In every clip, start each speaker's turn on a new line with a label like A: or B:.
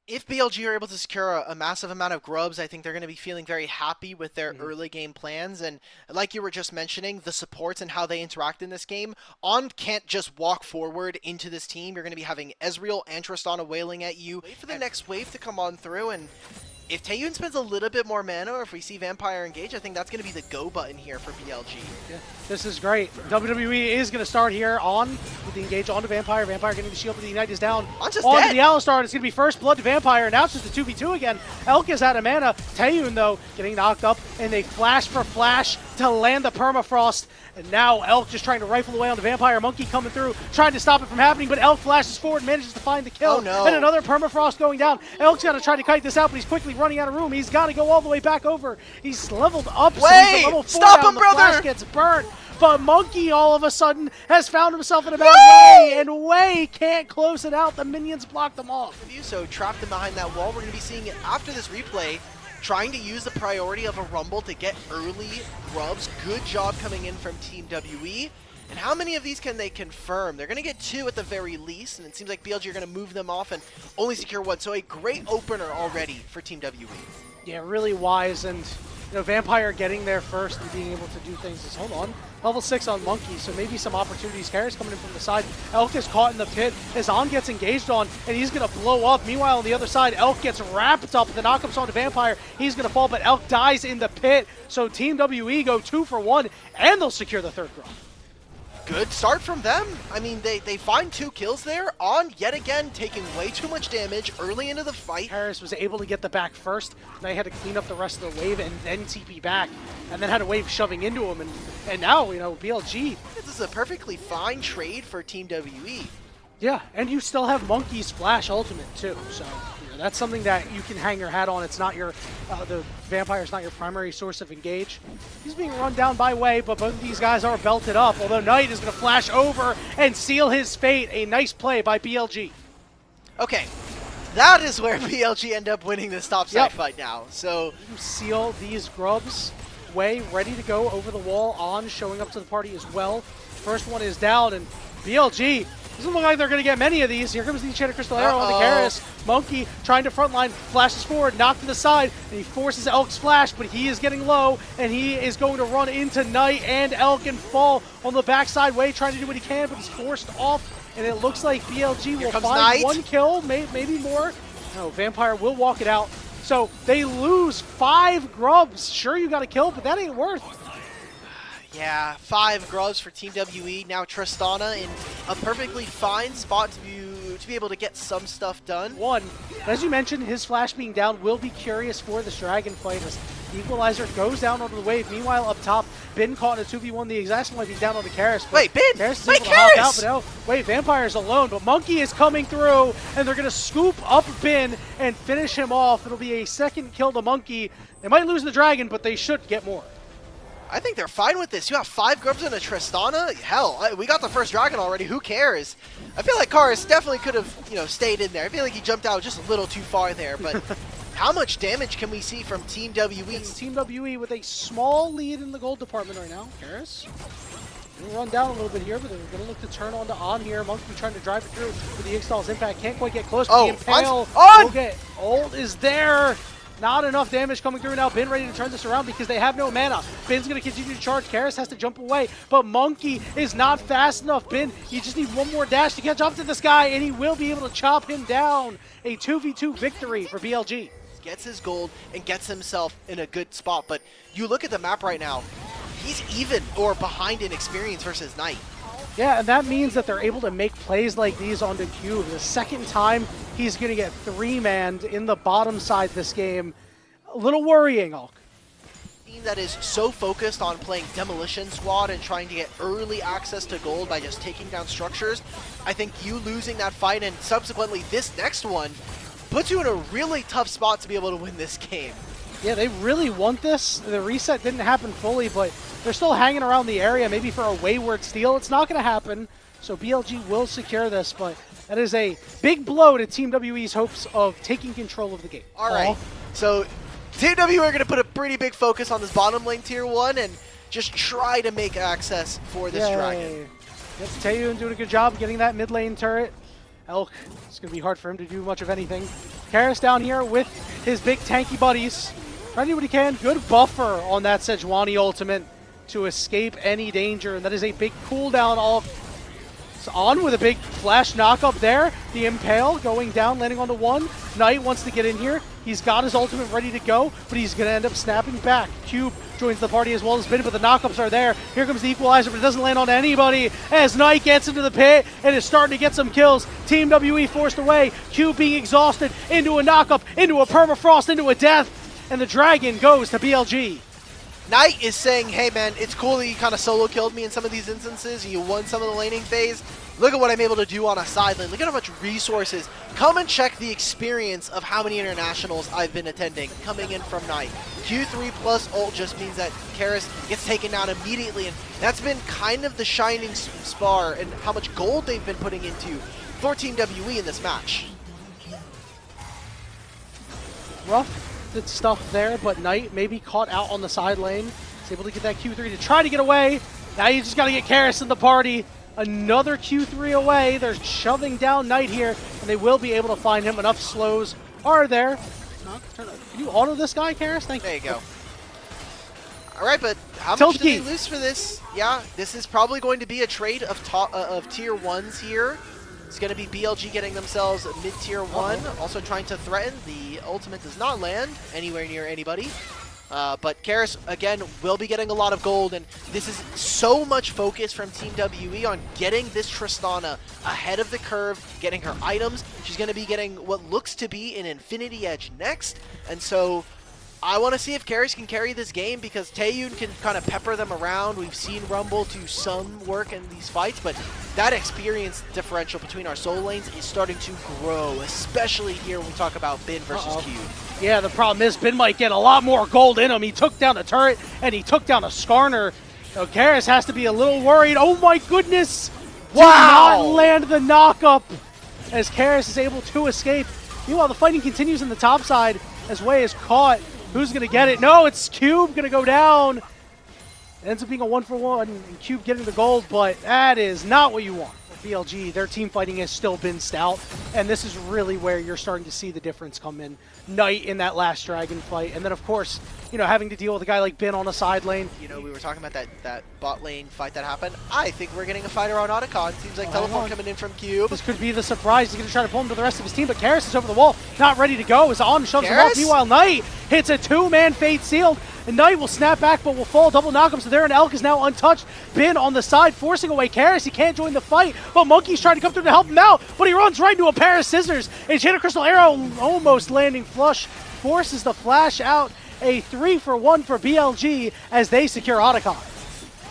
A: If BLG are able to secure a massive amount of grubs, I think they're going to be feeling very happy with their early game plans. And like you were just mentioning, the supports and how they interact in this game, On can't just walk forward into this team. You're going to be having Ezreal and Tristana wailing at you. Wait for the next wave to come on through, and if Taeyun spends a little bit more mana, or if we see Vampire engage, I think that's going to be the go button here for BLG.
B: Yeah, this is great. WWE is going to start here on with the engage onto Vampire. Vampire getting the shield, but the Ignite is down.
A: Onto
B: the Alistar, it's going to be first blood to Vampire. Now it's just a 2v2 again. Elk is out of mana. Taeyun, though, getting knocked up, and they flash for flash to land the permafrost. And now Elk just trying to rifle away on the Vampire. Monkey coming through, trying to stop it from happening, but Elk flashes forward and manages to find the kill.
A: Oh, no.
B: And another permafrost going down. Elk's got to try to kite this out, but he's quickly running out of room. He's got to go all the way back over. He's leveled up.
A: Wait!
B: So he's a level 4
A: Stop
B: down.
A: him,
B: The
A: brother!
B: flash gets burnt. But Monkey all of a sudden has found himself in a bad way, and Way can't close it out. The minions blocked them off.
A: So trapped them behind that wall. We're going to be seeing it after this replay, trying to use the priority of a Rumble to get early grubs. Good job coming in from Team WE. And how many of these can they confirm? They're going to get 2 at the very least, and it seems like BLG are going to move them off and only secure 1. So a great opener already for Team WE.
B: Yeah, really wise, and Vampire getting there first and being able to do things is, hold on, level 6 on Monkey, so maybe some opportunities. Karras coming in from the side. Elk is caught in the pit as On gets engaged on, and he's going to blow up. Meanwhile, on the other side, Elk gets wrapped up. The knockups onto Vampire. He's going to fall, but Elk dies in the pit. So Team WE go 2 for 1, and they'll secure the third grub.
A: Good start from them. I mean, they find 2 kills there. On, yet again, taking way too much damage early into the fight.
B: Karras was able to get the back first. Now he had to clean up the rest of the wave and then TP back. And then had a wave shoving into him. And now, BLG.
A: This is a perfectly fine trade for Team WE.
B: Yeah, and you still have Monkey's Flash Ultimate too. So that's something that you can hang your hat on. It's not your, the Vampire's not your primary source of engage. He's being run down by Way, but both of these guys are belted up. Although Knight is going to flash over and seal his fate. A nice play by BLG.
A: Okay, that is where BLG end up winning this top side fight now. So
B: you seal these grubs. Way ready to go over the wall. On showing up to the party as well. First one is down, and BLG doesn't look like they're going to get many of these. Here comes the Enchanted Crystal Arrow on the Karras. Monkey trying to frontline, flashes forward, knocked to the side, and he forces Elk's flash, but he is getting low, and he is going to run into Knight and Elk and fall on the backside. Way trying to do what he can, but he's forced off, and it looks like BLG will find
A: Knight.
B: 1 kill, maybe more. No, Vampire will walk it out. So they lose 5 grubs. Sure, you got a kill, but that ain't worth.
A: yeah, 5 grubs for Team WE. Now Tristana in a perfectly fine spot to be able to get some stuff done.
B: 1. As you mentioned, his flash being down will be curious for this Dragon fight as the Equalizer goes down onto the wave. Meanwhile, up top, Bin caught in a 2v1. The Exact might be down on the Karras.
A: Wait, Bin!
B: Karras
A: Wait,
B: is able to hop
A: Karras!
B: out, but no. Wait, Vampire's alone, but Monkey is coming through, and they're going to scoop up Bin and finish him off. It'll be a second kill to Monkey. They might lose the Dragon, but they should get more.
A: I think they're fine with this. You have 5 grubs and a Tristana? Hell, we got the first dragon already. Who cares? I feel like Karras definitely could have, stayed in there. I feel like he jumped out just a little too far there, but how much damage can we see from Team WE?
B: It's Team WE with a small lead in the gold department right now. Karras will run down a little bit here, but they're going to look to turn on here. Monkey trying to drive it through with the Ixtal's impact. Can't quite get close, but the Impale will get. Ult is there. Not enough damage coming through now. Bin ready to turn this around because they have no mana. Bin's going to continue to charge. Karras has to jump away, but Monkey is not fast enough. Bin, you just need 1 more dash to catch up to this guy, and he will be able to chop him down. A 2v2 victory for BLG.
A: Gets his gold and gets himself in a good spot, but you look at the map right now, he's even or behind in experience versus Knight.
B: Yeah, and that means that they're able to make plays like these onto Cube. The second time he's going to get 3-manned in the bottom side this game. A little worrying, Hulk.
A: Team that is so focused on playing Demolition Squad and trying to get early access to gold by just taking down structures, I think you losing that fight and subsequently this next one puts you in a really tough spot to be able to win this game.
B: Yeah, they really want this. The reset didn't happen fully, but they're still hanging around the area, maybe for a wayward steal. It's not going to happen, so BLG will secure this, but that is a big blow to Team WE's hopes of taking control of the game.
A: All right, so Team WE are going to put a pretty big focus on this bottom lane tier 1 and just try to make access for this dragon.
B: Yep, Taeyun doing a good job getting that mid lane turret. Elk, it's going to be hard for him to do much of anything. Karras down here with his big tanky buddies. Trying to do what he can. Good buffer on that Sejuani ultimate to escape any danger. And that is a big cooldown off. It's on with a big flash knock up there. The Impale going down, landing onto one. Knight wants to get in here. He's got his ultimate ready to go, but he's going to end up snapping back. Cube joins the party as well as Bin, but the knockups are there. Here comes the equalizer, but it doesn't land on anybody as Knight gets into the pit and is starting to get some kills. Team WE forced away. Cube being exhausted into a knockup, into a permafrost, into a death, and the Dragon goes to BLG.
A: Knight is saying, hey man, it's cool that you kind of solo killed me in some of these instances. You won some of the laning phase. Look at what I'm able to do on a side lane. Look at how much resources. Come and check the experience of how many internationals I've been attending coming in from Knight. Q3 plus ult just means that Karras gets taken down immediately, and that's been kind of the shining spar and how much gold they've been putting into for Team WE in this match.
B: Rough stuff there, but Knight maybe caught out on the side lane. He's able to get that Q3 to try to get away. Now you just got to get Karras in the party. Another Q3 away. They're shoving down Knight here, and they will be able to find him. Enough slows are there. Can you auto this guy, Karras? Thank you.
A: There you go. All right, but how much do they lose for this? Yeah, this is probably going to be a trade of tier 1s here. It's going to be BLG getting themselves mid-tier 1, also trying to threaten. The ultimate does not land anywhere near anybody. But Karras, again, will be getting a lot of gold, and this is so much focus from Team WE on getting this Tristana ahead of the curve, getting her items. She's going to be getting what looks to be an Infinity Edge next, and so I want to see if Karras can carry this game, because Taeyun can kind of pepper them around. We've seen Rumble do some work in these fights, but that experience differential between our solo lanes is starting to grow, especially here when we talk about Bin versus Cube.
B: Yeah, the problem is Bin might get a lot more gold in him. He took down the turret, and he took down a Skarner. So Karras has to be a little worried. Oh my goodness!
A: Wow!
B: Did not land the knockup as Karras is able to escape. Meanwhile, the fighting continues on the top side as Wei is caught. Who's going to get it? No, it's Cube going to go down. It ends up being a 1-for-1 and Cube getting the gold, but that is not what you want. BLG, their team fighting has still been stout, and this is really where you're starting to see the difference come in. Knight in that last Dragon fight, and then of course, you know, having to deal with a guy like Bin on a side lane.
A: You know, we were talking about that bot lane fight that happened. I think we're getting a fight around Otacon. Seems like teleport coming in from Cube.
B: This could be the surprise. He's going to try to pull him to the rest of his team, but Karras is over the wall, not ready to go. Is on, shoves him off. Meanwhile, Knight hits a two-man fate sealed. And Knight will snap back, but will fall. Double knockup, so there, and Elk is now untouched. Bin on the side, forcing away Karras. He can't join the fight, but Monkey's trying to come through to help him out, but he runs right into a pair of scissors. And hit a crystal arrow, almost landing flush. Forces the flash out. A 3-for-1 for BLG as they secure Otacon.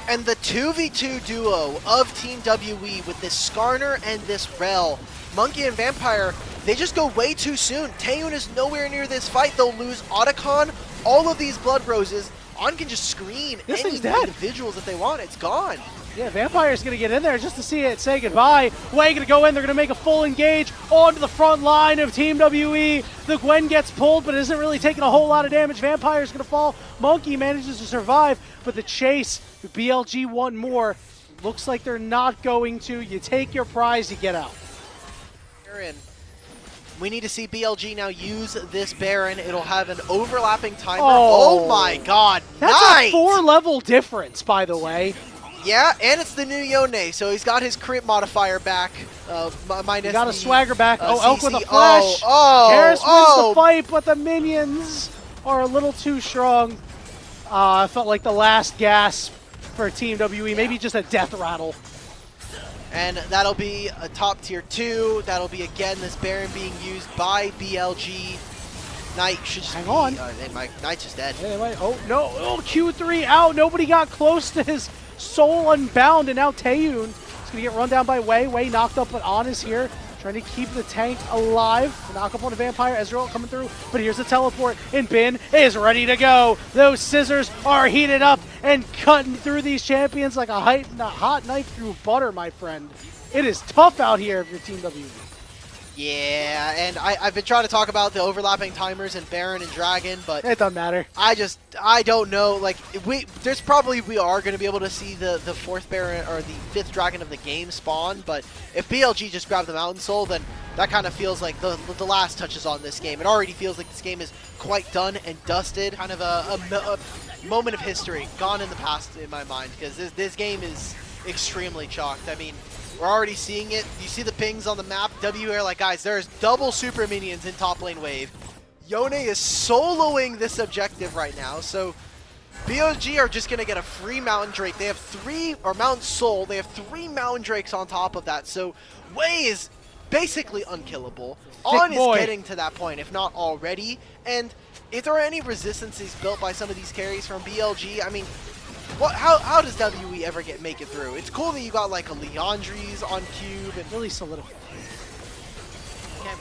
A: And the 2v2 duo of Team WE with this Skarner and this Rel, Monkey and Vampire, they just go way too soon. Taeyun is nowhere near this fight. They'll lose Otacon. All of these Blood Roses, On can just screen any individuals that they want. It's gone.
B: Yeah, Vampire's going to get in there just to see it say goodbye. Wei going to go in. They're going to make a full engage onto the front line of Team WE. The Gwen gets pulled, but isn't really taking a whole lot of damage. Vampire's going to fall. Monkey manages to survive, but the chase, BLG want more. Looks like they're not going to. You take your prize, you get out.
A: We need to see BLG now use this Baron. It'll have an overlapping timer.
B: Oh,
A: oh my god,
B: that's
A: nice!
B: a 4-level difference, by the way.
A: Yeah, and it's the new Yone, so he's got his crit modifier back. Minus
B: he got a swagger back. Elk
A: CC.
B: with a flash. Karras wins the fight, but the minions are a little too strong. I felt like the last gasp for Team WE, maybe just a death rattle.
A: And that'll be a top tier 2. That'll be again this Baron being used by BLG. Knight should just
B: hang on.
A: Knight's just dead.
B: Yeah, oh no! Oh, Q3 out. Nobody got close to his soul unbound, and now Taeyun is gonna get run down by Wei. Wei knocked up, but On is here, trying to keep the tank alive. Knock up on the Vampire. Ezreal coming through, but here's the teleport, and Bin is ready to go. Those scissors are heated up and cutting through these champions like a hot knife through butter, my friend. It is tough out here if you're Team WE.
A: Yeah, and I've been trying to talk about the overlapping timers in Baron and Dragon, but
B: It doesn't matter.
A: I don't know. Like we are going to be able to see the fourth Baron or the fifth Dragon of the game spawn, but if BLG just grabbed the Mountain Soul, then that kind of feels like the last touches on this game. It already feels like this game is quite done and dusted. Kind of a moment of history gone in the past in my mind, because this game is extremely chalked. I mean, we're already seeing it. You see the pings on the map. W are like, guys, there's double super minions in top lane wave. Yone is soloing this objective right now, so BLG are just going to get a free Mountain Drake. They have Mountain Soul. They have 3 Mountain Drakes on top of that, so Wei is basically unkillable. On is getting to that point, if not already, and if there are any resistances built by some of these carries from BLG, I mean, how does WE ever make it through? It's cool that you got like a Leandries on cube and
B: Really solidified.
A: Okay.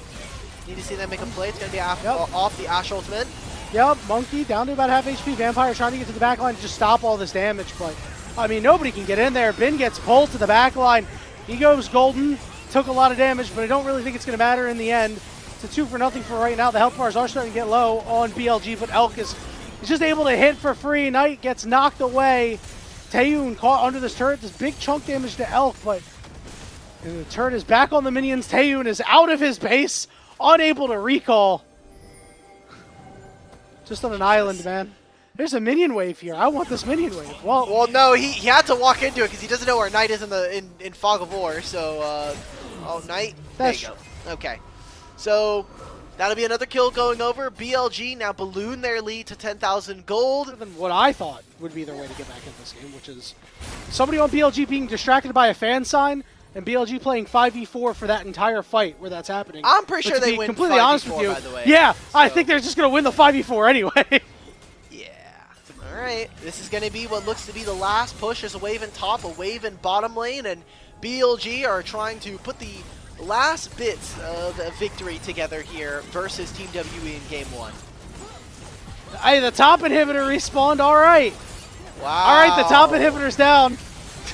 A: Need to see them make a play. It's going to be off the Ashe ultimate.
B: Yep, Monkey down to about half HP. Vampire trying to get to the back line to just stop all this damage, but I mean, nobody can get in there. Bin gets pulled to the back line. He goes golden. Took a lot of damage, but I don't really think it's going to matter in the end. It's a 2-0 for right now. The health bars are starting to get low on BLG, but Elk is just able to hit for free. Knight gets knocked away. Taeyun caught under this turret. This big chunk damage to Elk, but the turret is back on the minions. Taeyun is out of his base, unable to recall. Just on an island, man. There's a minion wave here. I want this minion wave.
A: Well, no, he had to walk into it because he doesn't know where Knight is in Fog of War. So, Knight. There you go. Okay, so that'll be another kill going over. BLG now balloon their lead to 10,000 gold.
B: Than what I thought would be their way to get back in this game, which is somebody on BLG being distracted by a fan sign and BLG playing 5v4 for that entire fight where that's happening.
A: I'm pretty sure they win
B: completely
A: 5v4,
B: honest with you.
A: by the way.
B: Yeah,
A: so.
B: I think they're just going to win the 5v4 anyway.
A: All right, this is going to be what looks to be the last push. There's a wave in top, a wave in bottom lane, and BLG are trying to put the last bits of a victory together here versus Team WE in Game 1.
B: Hey, the top inhibitor respawned. All right.
A: Wow.
B: All right, the top inhibitor's down.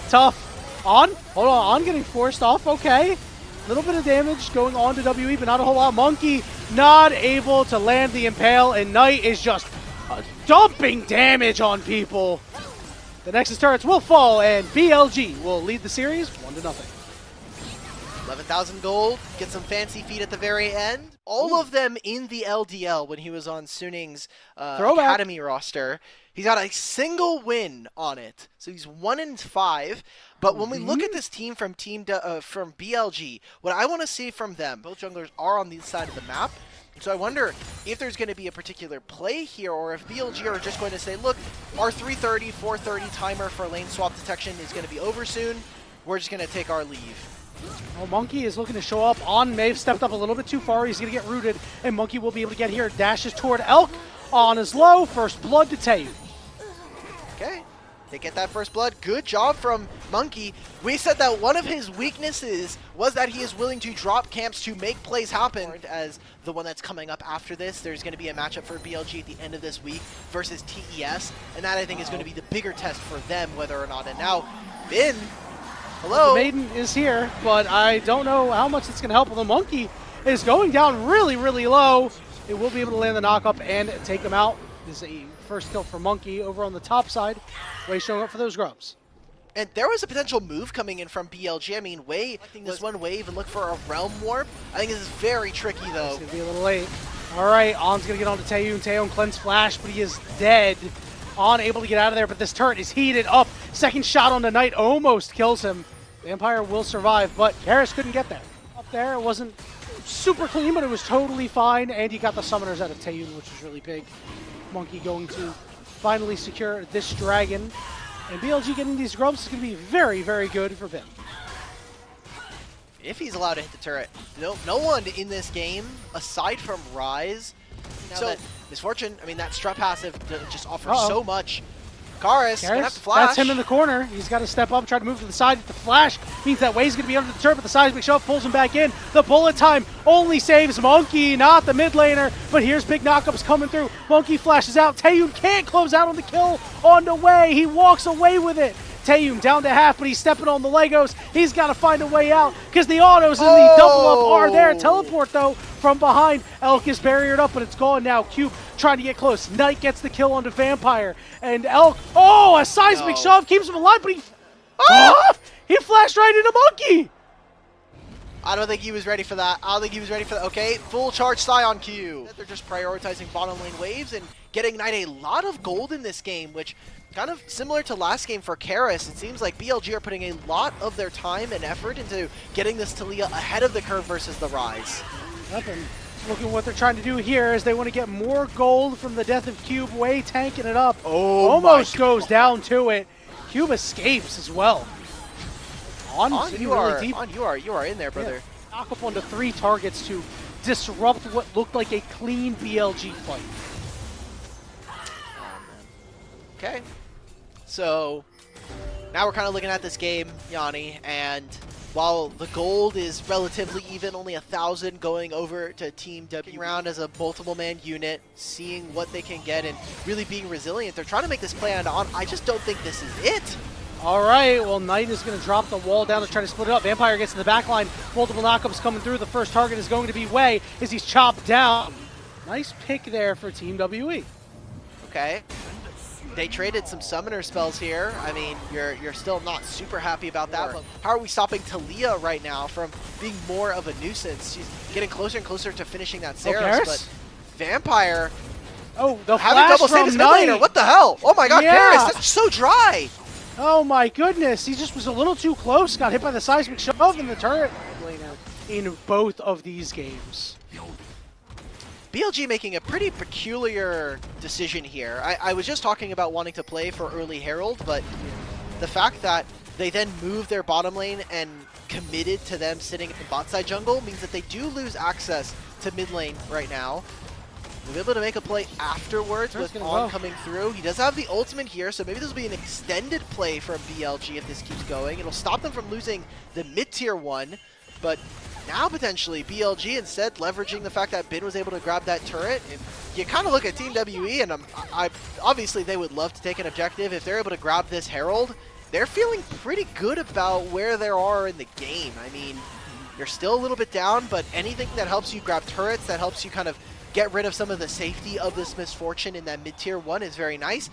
B: Tough. On. Hold on. On getting forced off. Okay. A little bit of damage going on to WE, but not a whole lot. Monkey not able to land the Impale, and Knight is just dumping damage on people. The Nexus turrets will fall, and BLG will lead the series 1-0.
A: 11,000 gold, get some fancy feet at the very end. All of them in the LDL when he was on Suning's Academy roster. He's got a single win on it, so he's 1-5. But when we look at this team from BLG, what I want to see from them, both junglers are on the side of the map. So I wonder if there's going to be a particular play here, or if BLG are just going to say, look, our 3:30, 4:30 timer for lane swap detection is going to be over soon. We're just going to take our leave.
B: Well, Monkey is looking to show up. On may have stepped up a little bit too far. He's going to get rooted, and Monkey will be able to get here. Dashes toward Elk. On is low. First blood to Taeyun.
A: Okay. They get that first blood. Good job from Monkey. We said that one of his weaknesses was that he is willing to drop camps to make plays happen. As the one that's coming up after this, there's going to be a matchup for BLG at the end of this week versus TES, and that I think is going to be the bigger test for them, whether or not. And now, Bin, hello.
B: The Maiden is here, but I don't know how much it's going to help. The Monkey is going down really, really low. It will be able to land the knock-up and take him out. This is a first kill for Monkey over on the top side. Wei showing up for those grubs.
A: And there was a potential move coming in from BLG. I mean, Wei taking this one wave and look for a Realm Warp. I think this is very tricky, though.
B: It's going to be a little late. All right, On's going to get on to Taeyun. Taeyun cleanse flash, but he is dead. On able to get out of there, but this turret is heated up. Second shot on the Knight almost kills him. Vampire will survive, but Harris couldn't get there. Up there, it wasn't super clean, but it was totally fine. And he got the summoners out of Taeyun, which was really big. Monkey going to finally secure this dragon. And BLG getting these grubs is going to be very, very good for Vim.
A: If he's allowed to hit the turret. No one in this game, aside from Rise. Now that Misfortune, I mean, that strut passive just offers so much. Karis gonna have to flash.
B: That's him in the corner. He's got to step up, try to move to the side. The flash means that Wei's going to be under the turret, but the seismic shove pulls him back in. The bullet time only saves Monkey, not the mid laner. But here's big knockups coming through. Monkey flashes out. Taeyun can't close out on the kill on the way. He walks away with it. Taeyun down to half, but he's stepping on the Legos. He's got to find a way out because the autos and the double up are there. Teleport, though, from behind. Elk is barriered up, but it's gone now. Cube trying to get close. Knight gets the kill onto Vampire. And Elk, a seismic shove keeps him alive, but he flashed right into Monkey.
A: I don't think he was ready for that. Okay, full charge Scion Q. They're just prioritizing bottom lane waves and getting Knight a lot of gold in this game, which kind of similar to last game for Karis. It seems like BLG are putting a lot of their time and effort into getting this Taliyah ahead of the curve versus the Rise.
B: Nothing. Looking what they're trying to do here is they want to get more gold from the death of Cube. Way tanking it up. Almost goes down to it. Cube escapes as well. On
A: you are in there, brother.
B: Yeah. Knock up onto 3 targets to disrupt what looked like a clean BLG fight.
A: Okay, so now we're kind of looking at this game, Yanni, and while the gold is relatively even, only 1,000 going over to Team W round as a multiple man unit, seeing what they can get and really being resilient. They're trying to make this play on. I just don't think this is it.
B: All right, well, Knight is going to drop the wall down to try to split it up. Vampire gets in the back line. Multiple knockups coming through. The first target is going to be Wei as he's chopped down. Nice pick there for Team WE.
A: Okay. They traded some summoner spells here. I mean, you're still not super happy about that. But how are we stopping Taliyah right now from being more of a nuisance? She's getting closer and closer to finishing that Saros, but Vampire
B: the
A: having double save his mid laner. What the hell? Oh my god, Karis, that's so dry.
B: Oh my goodness, he just was a little too close. Got hit by the seismic shove in the turret laner in both of these games.
A: BLG making a pretty peculiar decision here. I was just talking about wanting to play for early Herald, but the fact that they then moved their bottom lane and committed to them sitting in bot side jungle means that they do lose access to mid lane right now. We'll be able to make a play afterwards with On coming through. He does have the ultimate here, so maybe this will be an extended play from BLG if this keeps going. It'll stop them from losing the mid-tier one, but now potentially BLG instead leveraging the fact that Bin was able to grab that turret. And you kind of look at Team WE, and obviously they would love to take an objective. If they're able to grab this Herald, they're feeling pretty good about where they are in the game. I mean, you're still a little bit down, but anything that helps you grab turrets, that helps you kind of get rid of some of the safety of this misfortune in that mid-tier one is very nice.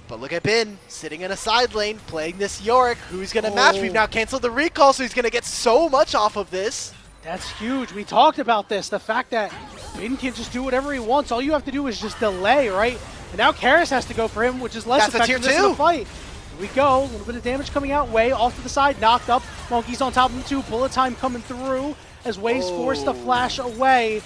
A: But look at Bin sitting in a side lane, playing this Yorick. Who's going to match? We've now canceled the recall, so he's going to get so much off of this.
B: That's huge. We talked about this. The fact that Bin can just do whatever he wants. All you have to do is just delay, right? And now Karis has to go for him, which is less effective in the fight. Here we go. A little bit of damage coming out. Wei off to the side, knocked up. Monkey's on top of him too. Bullet time coming through as Wei's forced to flash away.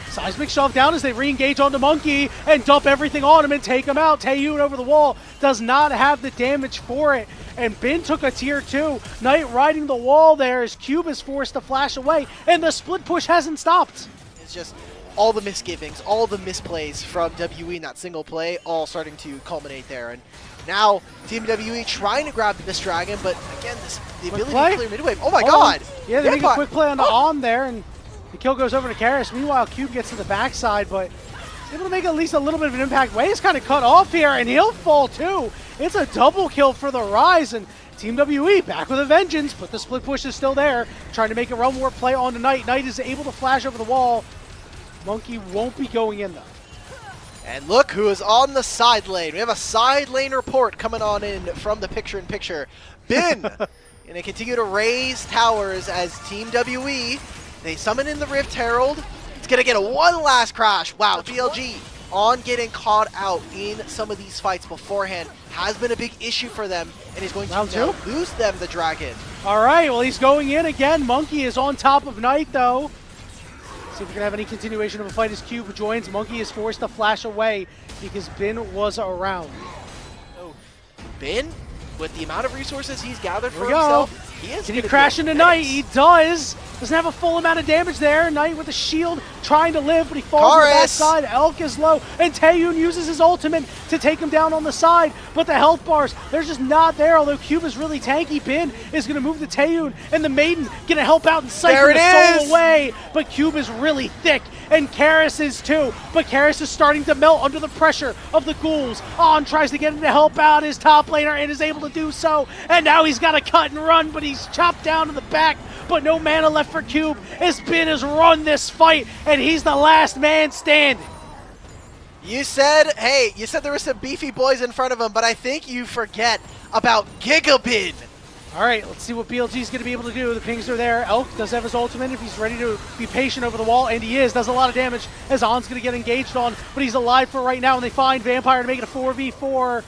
B: Seismic shove down as they re-engage onto Monkey and dump everything on him and take him out. Taeyun over the wall does not have the damage for it. And Bin took a tier 2. Knight riding the wall there as Cube is forced to flash away. And the split push hasn't stopped.
A: It's just all the misgivings, all the misplays from WE in that single play, all starting to culminate there. And now Team WE trying to grab this dragon, but again, the ability to clear mid-wave. Oh my god!
B: Yeah, they make a quick play on the On there, and the kill goes over to Karis. Meanwhile, Cube gets to the backside, but he's able to make at least a little bit of an impact. Wei is kind of cut off here, and he'll fall too. It's a double kill for the Rise, and Team WE back with a vengeance, but the split push is still there. Trying to make a realm warp play on to Knight. Knight is able to flash over the wall. Monkey won't be going in though.
A: And look who is on the side lane. We have a side lane report coming on in from the picture-in-picture. Bin gonna continue to raise towers as Team WE. They summon in the Rift Herald. It's gonna get one last crash. Wow, BLG on getting caught out in some of these fights beforehand has been a big issue for them, and he's going to now lose them the dragon.
B: All right, well, he's going in again. Monkey is on top of Knight though. See if we can have any continuation of a fight as Cube joins. Monkey is forced to flash away because Bin was around.
A: Oh, Bin, with the amount of resources he's gathered for himself,
B: can he crash into Knight? He does. Doesn't have a full amount of damage there. Knight with a shield trying to live, but he falls on the backside. Elk is low, and Taeyun uses his ultimate to take him down on the side. But the health bars, they're just not there, although Cube is really tanky. Bin is going to move to Taeyun, and the Maiden going to help out and siphon the soul away. But Cube is really thick, and Karis is too. But Karis is starting to melt under the pressure of the ghouls. On tries to get him to help out his top laner and is able to do so. And now he's got to cut and run, but he's chopped down in the back. But no mana left for Cube. Spin has run this fight, and he's the last man standing.
A: You said there were some beefy boys in front of him, but I think you forget about Gigabin.
B: All right, let's see what BLG is going to be able to do. The pings are there. Elk does have his ultimate if he's ready to be patient over the wall, and he is. Does a lot of damage as On's going to get engaged on, but he's alive for right now, and they find Vampire to make it a 4v4.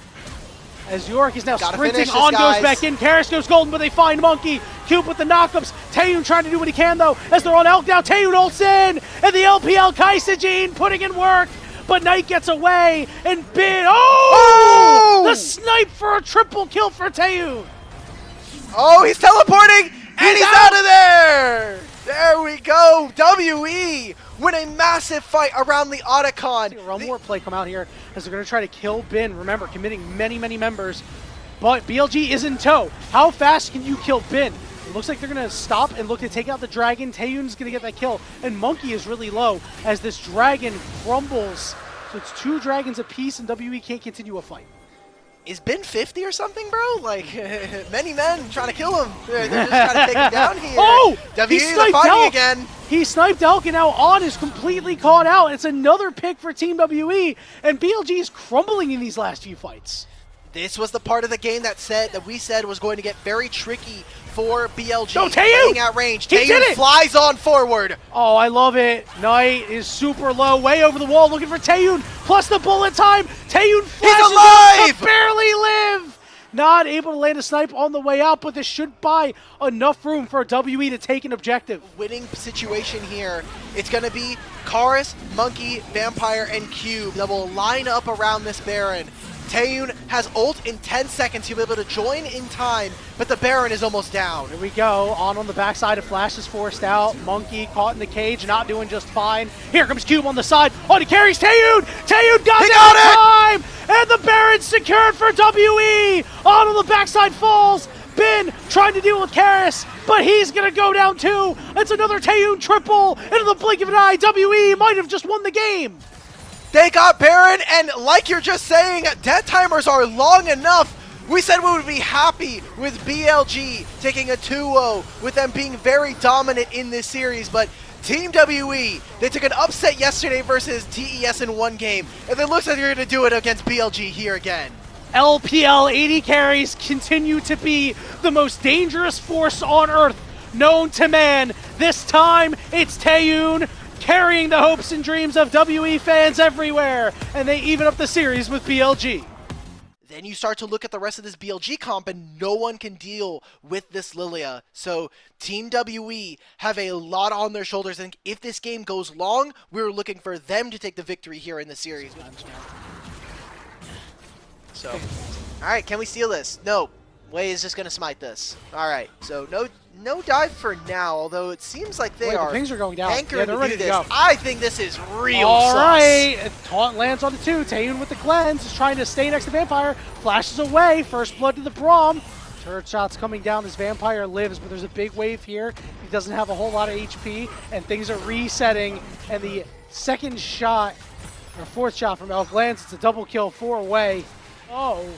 B: As York is now sprinting, On goes back in, Karis goes golden, but they find Monkey. Cube with the knockups. Taeyun trying to do what he can, though, as they're on Elk now. Taeyun ults in, and the LPL Kaisajin putting in work, but Knight gets away, and Bin, the snipe for a triple kill for Taeyun.
A: Oh, he's teleporting, and he's out of there! There we go! WE win a massive fight around the Otacon.
B: One more play come out here as they're going to try to kill Bin. Remember, committing many, many members, but BLG is in tow. How fast can you kill Bin? It looks like they're going to stop and look to take out the dragon. Taeyun's going to get that kill, and Monkey is really low as this dragon crumbles. So it's 2 dragons apiece, and WE can't continue a fight.
A: Is Bin 50 or something, bro? Like, many men trying to kill him. They're just trying to take him down here.
B: Oh!
A: WE fighting
B: Elk
A: again.
B: He sniped Elk, and now On is completely caught out. It's another pick for Team WE, and BLG is crumbling in these last few fights.
A: This was the part of the game that we said was going to get very tricky for BLG.
B: No, Taeyun!
A: Getting at range.
B: He did
A: Taeyun
B: it!
A: flies on forward.
B: Oh, I love it. Knight is super low, way over the wall, looking for Taeyun, plus the bullet time. Taeyun flashes
A: alive!
B: to barely live. Not able to land a snipe on the way out, but this should buy enough room for WE to take an objective.
A: Winning situation here. It's going to be Karis, Monkey, Vampire, and Cube that will line up around this Baron. Taeyun has ult in 10 seconds. He'll be able to join in time, but the Baron is almost down.
B: Here we go. On the backside, a flash is forced out. Monkey caught in the cage, not doing just fine. Here comes Cube on the side. Oh, he carries Taeyun. Taeyun got time, and the Baron's secured for WE. On the backside falls. Bin trying to deal with Karis, but he's going to go down too. It's another Taeyun triple. In the blink of an eye, WE might have just won the game.
A: They got Baron, and like you're just saying, death timers are long enough. We said we would be happy with BLG taking a 2-0, with them being very dominant in this series, but Team WE, they took an upset yesterday versus TES in one game, and it looks like they're going to do it against BLG here again.
B: LPL 80 carries continue to be the most dangerous force on Earth known to man. This time, it's Taeyun, carrying the hopes and dreams of WE fans everywhere, and they even up the series with BLG.
A: Then you start to look at the rest of this BLG comp, and no one can deal with this Lilia. So Team WE have a lot on their shoulders, and if this game goes long, we're looking for them to take the victory here in the series. So, all right, can we steal this? No. Wei is just going to smite this. All right, so no dive for now, although it seems like they are
B: the pings are going down.
A: anchoring
B: they're
A: to
B: ready
A: do
B: to
A: this.
B: go.
A: I think this is real
B: All
A: sus.
B: right, taunt lands on the 2. Taeyun with the cleanse is trying to stay next to Vampire. Flashes away. First blood to the Braum. Turret shots coming down as Vampire lives, but there's a big wave here. He doesn't have a whole lot of HP, and things are resetting. And the second shot, or fourth shot from Elk lands. It's a double kill for Wei. Oh.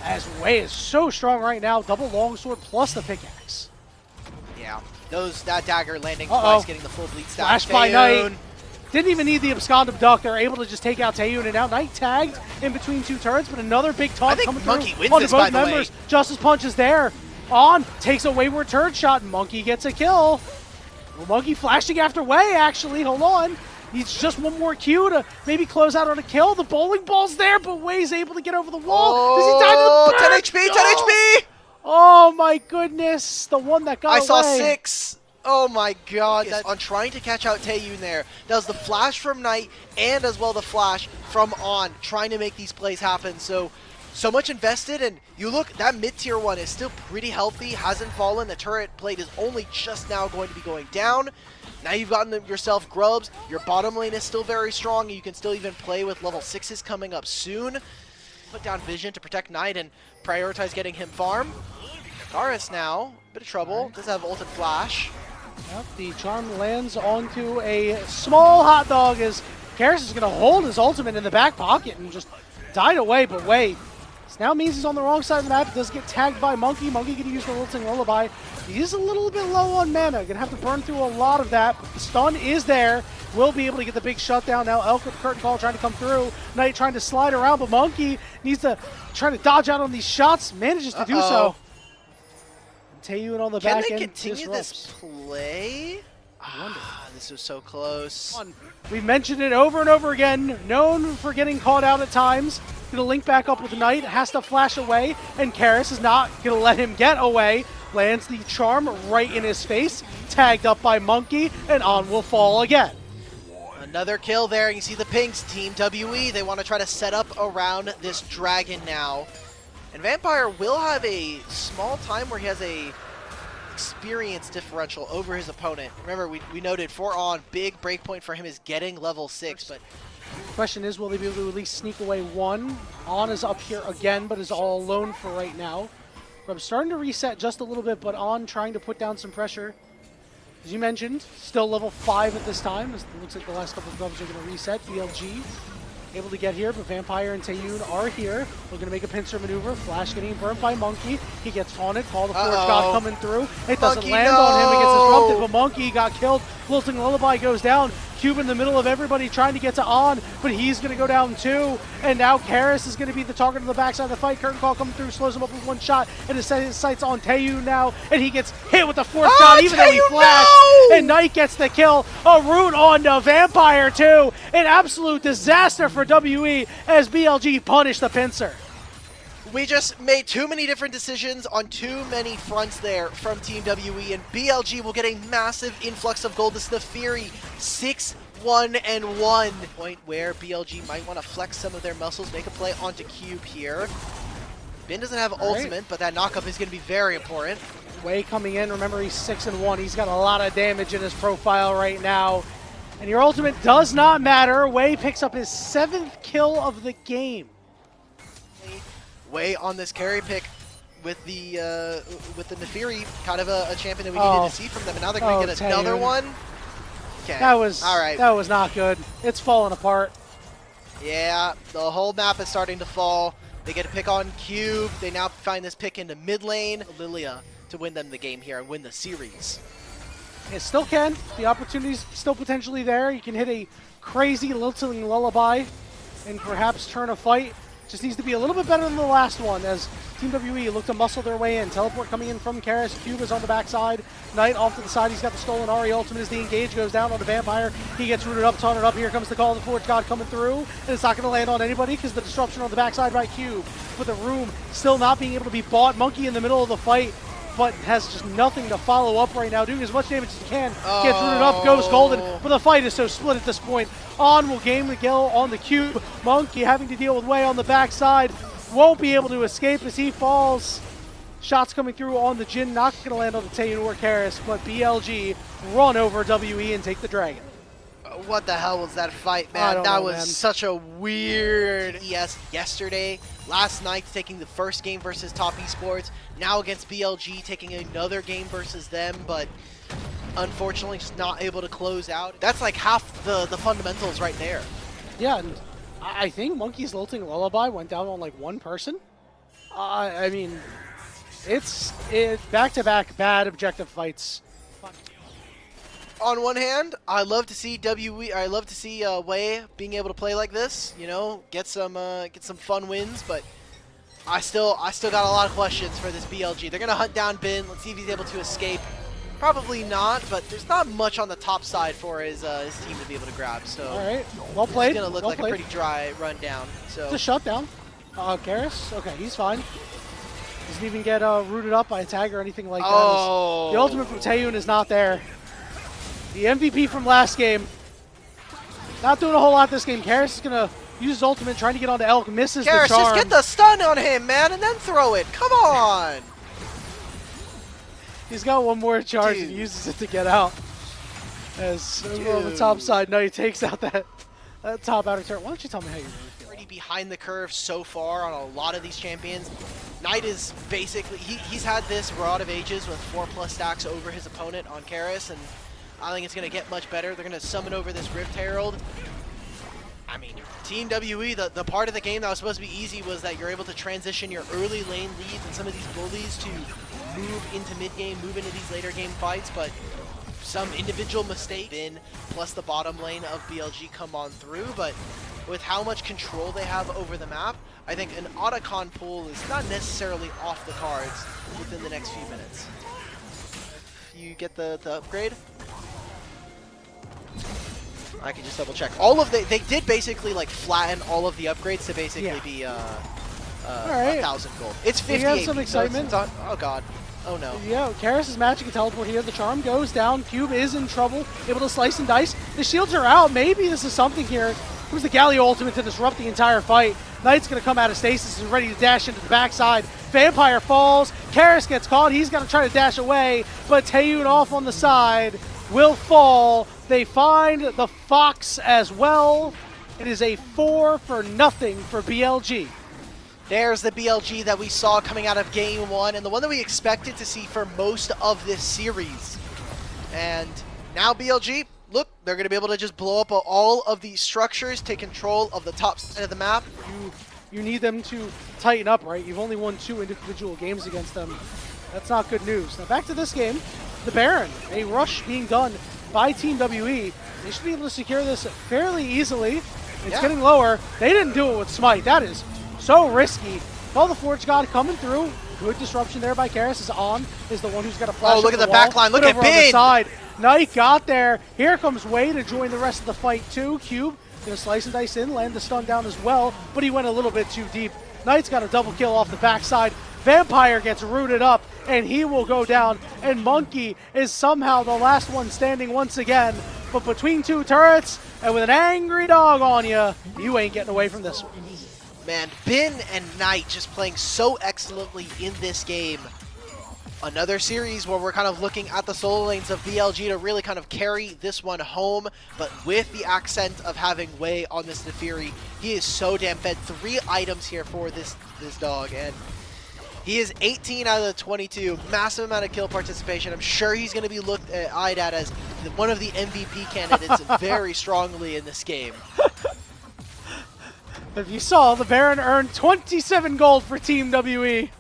B: As Wei is so strong right now, double longsword plus the pickaxe.
A: Yeah, that dagger landing twice, getting the full bleed stack.
B: Flash by Knight. Didn't even need the abscond abduct. They're able to just take out Taeyun, and now Knight tagged in between 2 turrets, but another big taunt coming through.
A: Monkey wins this, by the way.
B: Justice Punch is there. On, takes a wayward turret shot, and Monkey gets a kill. Well, Monkey flashing after Wei, actually. Hold on. Needs just one more Q to maybe close out on a kill. The bowling ball's there, but Wei's able to get over the wall. Does he die to the bird?
A: 10 HP, 10 HP!
B: Oh my goodness, the one that got away.
A: I saw 6. Oh my god. On trying to catch out Taeyun there. That was the flash from Knight and as well the flash from On, trying to make these plays happen. So much invested, and you look, that mid-tier one is still pretty healthy, hasn't fallen. The turret plate is only just now going to be going down. Now you've gotten yourself grubs. Your bottom lane is still very strong. You can still even play with level 6s coming up soon. Put down Vision to protect Knight and prioritize getting him farm. Karis now, bit of trouble. Does have ult and flash.
B: Yep, the charm lands onto a small hot dog as Karis is going to hold his ultimate in the back pocket and just died away, but wait. This now means he's on the wrong side of the map. It does get tagged by Monkey. Monkey going to use the Lilting Lullaby. He's a little bit low on mana. Going to have to burn through a lot of that. But the stun is there. Will be able to get the big shutdown. Now Elk with Curtain Call trying to come through. Knight trying to slide around, but Monkey needs to try to dodge out on these shots. Manages to do so. Taeyun on the back end.
A: Can they continue this play? This was so close.
B: We've mentioned it over and over again. Known for getting caught out at times. Gonna link back up with Knight. Has to flash away, and Karis is not gonna let him get away. Lands the charm right in his face. Tagged up by Monkey, and on will fall again.
A: Another kill there. You see the pinks. Team WE. They want to try to set up around this dragon now. And Vampire will have a small time where he has a experience differential over his opponent. Remember, we noted for On, big breakpoint for him is getting level 6, but
B: question is, will they be able to at least sneak away one? On is up here again, but is all alone for right now. Grub's starting to reset just a little bit, but On trying to put down some pressure. As you mentioned, still level 5 at this time. It looks like the last couple of Grubs are going to reset. BLG able to get here, but Vampire and Taeyun are here. We're going to make a pincer maneuver. Flash getting burned by Monkey. He gets taunted. Call the Forge God coming through. It doesn't land on him. It gets disrupted, but Monkey got killed. Lilting Lullaby goes down. Cube in the middle of everybody trying to get to On, but he's going to go down too. And now Karis is going to be the target of the backside of the fight. Curtain Call coming through, slows him up with one shot, and his sights on Taeyun now, and he gets hit with the fourth shot, even though he flashed. No! And Knight gets the kill. A root on the Vampire too. An absolute disaster for WE as BLG punished the pincer.
A: We just made too many different decisions on too many fronts there from Team WE, and BLG will get a massive influx of gold. This is the Fury 6-1-1 point where BLG might want to flex some of their muscles, make a play onto Cube here. Bin doesn't have ultimate, but that knockup is going to be very important.
B: Wei coming in. Remember, he's 6-1. He's got a lot of damage in his profile right now. And your ultimate does not matter. Wei picks up his 7th kill of the game.
A: Wei on this carry pick with the Nefiri, kind of a champion that we needed to see from them, and now they're going to get another one. Okay.
B: That was
A: all right.
B: That was not good. It's falling apart.
A: Yeah, the whole map is starting to fall. They get to pick on Cube. They now find this pick into mid lane. Lilia to win them the game here and win the series.
B: It still can. The opportunity's still potentially there. You can hit a crazy Lilting Lullaby and perhaps turn a fight. Just needs to be a little bit better than the last one as Team WE look to muscle their way in. Teleport coming in from Karis. Cube is on the backside. Knight off to the side. He's got the stolen Ari ultimate as the engage goes down on the Vampire. He gets rooted up, taunted up. Here comes the call of the Forge God coming through. And it's not going to land on anybody because the disruption on the backside by Cube. But the room still not being able to be bought. Monkey in the middle of the fight, but has just nothing to follow up right now, doing as much damage as he can. Gets rooted up, goes golden, but the fight is so split at this point. On will game the kill on the Cube. Monkey having to deal with Wei on the backside. Won't be able to escape as he falls. Shots coming through on the Jhin, not going to land on the Taeyun or Karis, but BLG run over WE and take the Dragon.
A: What the hell was that fight, man? That was such a weird ES yesterday. Last night taking the first game versus Top Esports. Now against BLG taking another game versus them, but unfortunately just not able to close out. That's like half the fundamentals right there.
B: Yeah, and I think Monkey's Lilting Lullaby went down on like one person. I mean, it's back-to-back bad objective fights.
A: On one hand, I love to see Wei being able to play like this. You know, get some fun wins. But I still got a lot of questions for this BLG. They're gonna hunt down Bin. Let's see if he's able to escape. Probably not, but there's not much on the top side for his team to be able to grab. So
B: all right, well played.
A: It's gonna look like a pretty dry rundown. So
B: it's a shutdown. Karis, okay, he's fine. Doesn't even get rooted up by a tag or anything like that. The ultimate from Taeyun is not there. The MVP from last game. Not doing a whole lot this game. Karis is going to use his ultimate, trying to get onto Elk. Misses the charm.
A: Karis, just get the stun on him, man, and then throw it. Come on.
B: He's got one more charge and uses it to get out. As on the top side, no, he takes out that top outer turret. Why don't you tell me how you really feel?
A: Already behind the curve so far on a lot of these champions. Knight is basically, he's had this Rod of Ages with 4+ stacks over his opponent on Karis, and I think it's going to get much better. They're going to summon over this Rift Herald. I mean, Team WE, the part of the game that was supposed to be easy was that you're able to transition your early lane leads and some of these bullies to move into mid-game, move into these later game fights, but some individual mistake in plus the bottom lane of BLG come on through, but with how much control they have over the map, I think an Otacon pull is not necessarily off the cards within the next few minutes. You get the upgrade? I can just double check. All of they did basically like flatten all of the upgrades to basically be 1,000 gold. It's 50.
B: We have some excitement.
A: So oh god. Oh no.
B: Yeah, Karis' magic and teleport here. The charm goes down. Cube is in trouble. Able to slice and dice. The shields are out. Maybe this is something here. Who's the Galio ultimate to disrupt the entire fight? Knight's going to come out of stasis and ready to dash into the backside. Vampire falls. Karis gets caught. He's going to try to dash away, but Taeyun off on the side will fall. They find the Fox as well. It is a 4-0 for BLG.
A: There's the BLG that we saw coming out of Game 1, and the one that we expected to see for most of this series. And now BLG, look, they're going to be able to just blow up all of these structures, take control of the top side of the map.
B: You need them to tighten up, right? You've only won 2 individual games against them. That's not good news. Now back to this game. The Baron, a rush being done by Team WE. They should be able to secure this fairly easily. It's getting lower. They didn't do it with Smite. That is so risky. Call the Forge God coming through. Good disruption there by Karis. Is the one who's got a flash.
A: Oh, look at the
B: wall.
A: back line. Look
B: Put
A: at Bin.
B: side. Knight got there. Here comes Wei to join the rest of the fight too. Cube gonna slice and dice in, land the stun down as well, but he went a little bit too deep. Knight's got a double kill off the backside. Vampire gets rooted up, and he will go down. And Monkey is somehow the last one standing once again. But between 2 turrets, and with an angry dog on you ain't getting away from this one.
A: Man, Bin and Knight just playing so excellently in this game. Another series where we're kind of looking at the solo lanes of BLG to really kind of carry this one home, but with the accent of having Wei on this Nefiri, he is so damn fed. 3 items here for this dog, and he is 18 out of the 22. Massive amount of kill participation. I'm sure he's going to be eyed at as one of the MVP candidates very strongly in this game.
B: If you saw, the Baron earned 27 gold for Team WE.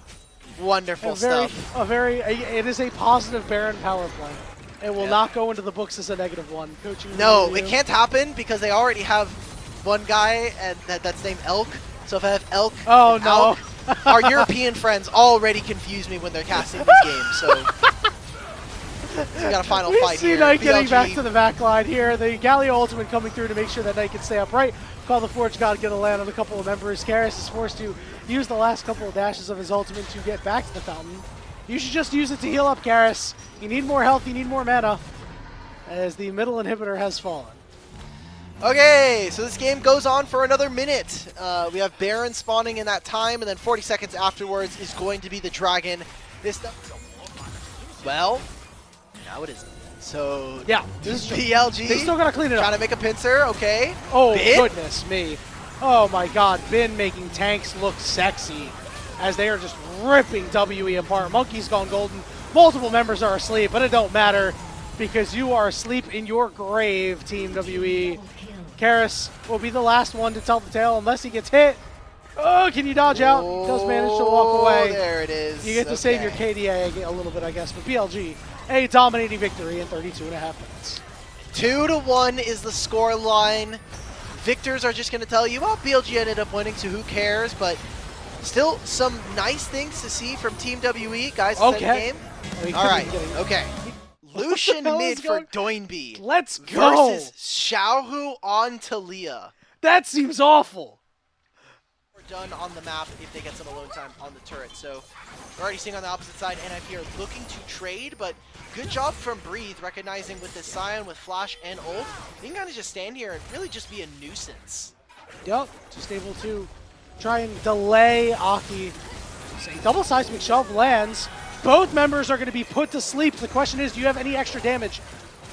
A: Wonderful stuff.
B: It is a positive Baron power play. It will not go into the books as a -1. Coaching.
A: No, it can't happen because they already have one guy and that's named Elk. So if I have Elk,
B: no.
A: Our European friends already confuse me when they're casting these games. So we got a final fight here.
B: We see Knight getting back to the back line here. The Galio ultimate coming through to make sure that Knight can stay upright. Call the Forge God, get a land on a couple of members. Karis is forced to use the last couple of dashes of his ultimate to get back to the fountain. You should just use it to heal up, Karis. You need more health, you need more mana, as the middle inhibitor has fallen.
A: Okay, so this game goes on for another minute. We have Baron spawning in that time, and then 40 seconds afterwards is going to be the Dragon. Well, now it isn't. So
B: yeah, this is
A: BLG.
B: They still gotta clean it up.
A: Trying to make a pincer, okay.
B: Oh,
A: Bin?
B: goodness me. Oh my god, Bin making tanks look sexy as they are just ripping WE apart. Monkey's gone golden. Multiple members are asleep, but it don't matter because you are asleep in your grave, Team WE. Karis will be the last one to tell the tale unless he gets hit. Oh, can you dodge out? He does manage to walk away.
A: There it is.
B: You get to save your KDA a little bit, I guess, but BLG, a dominating victory in 32.5 minutes.
A: 2-1 is the score line. Victors are just going to tell you, well, BLG ended up winning, so who cares? But still, some nice things to see from Team WE, guys.
B: Okay.
A: Game. All right. Okay. Lucian mid for Doinby.
B: Let's go.
A: Versus Xiaohu on Talia.
B: That seems awful.
A: We're done on the map if they get some alone time on the turret. So we're already seeing on the opposite side, NF here looking to trade, but good job from Breathe, recognizing with this Scion, with Flash and ult, you can kind of just stand here and really just be a nuisance.
B: Yep, just able to try and delay Aki. So double seismic shove lands. Both members are going to be put to sleep. The question is, do you have any extra damage?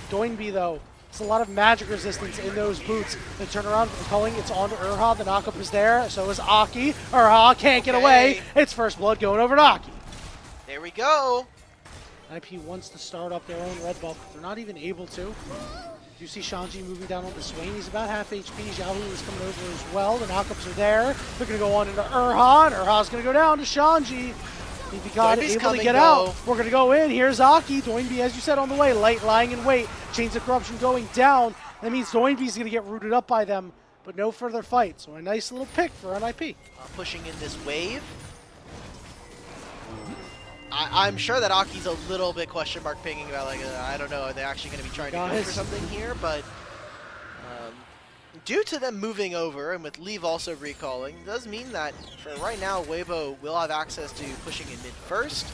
B: Doinby, though, It's a lot of magic resistance in those boots. They turn around, calling it's on to Urha. The knockup is there. So is Aki. Urha can't get away. It's first blood going over to Aki.
A: There we go.
B: IP wants to start up their own red buff. They're not even able to. You see Shanji moving down onto Swain. He's about half HP. Xiaohu is coming over as well. The knockups are there. They're going to go on into Urha. And Urha's going to go down to Shanji. If God able to get out, we're going to go in. Here's Aki. Doinby, as you said, on the way. Light lying in wait. Chains of Corruption going down. That means Doinby's going to get rooted up by them, but no further fight. So a nice little pick for NIP.
A: Pushing in this wave. I'm sure that Aki's a little bit question mark pinging about, like, I don't know, are they actually going to be trying to go for something here? But due to them moving over, and with Leave also recalling, does mean that for right now, Weibo will have access to pushing in mid first.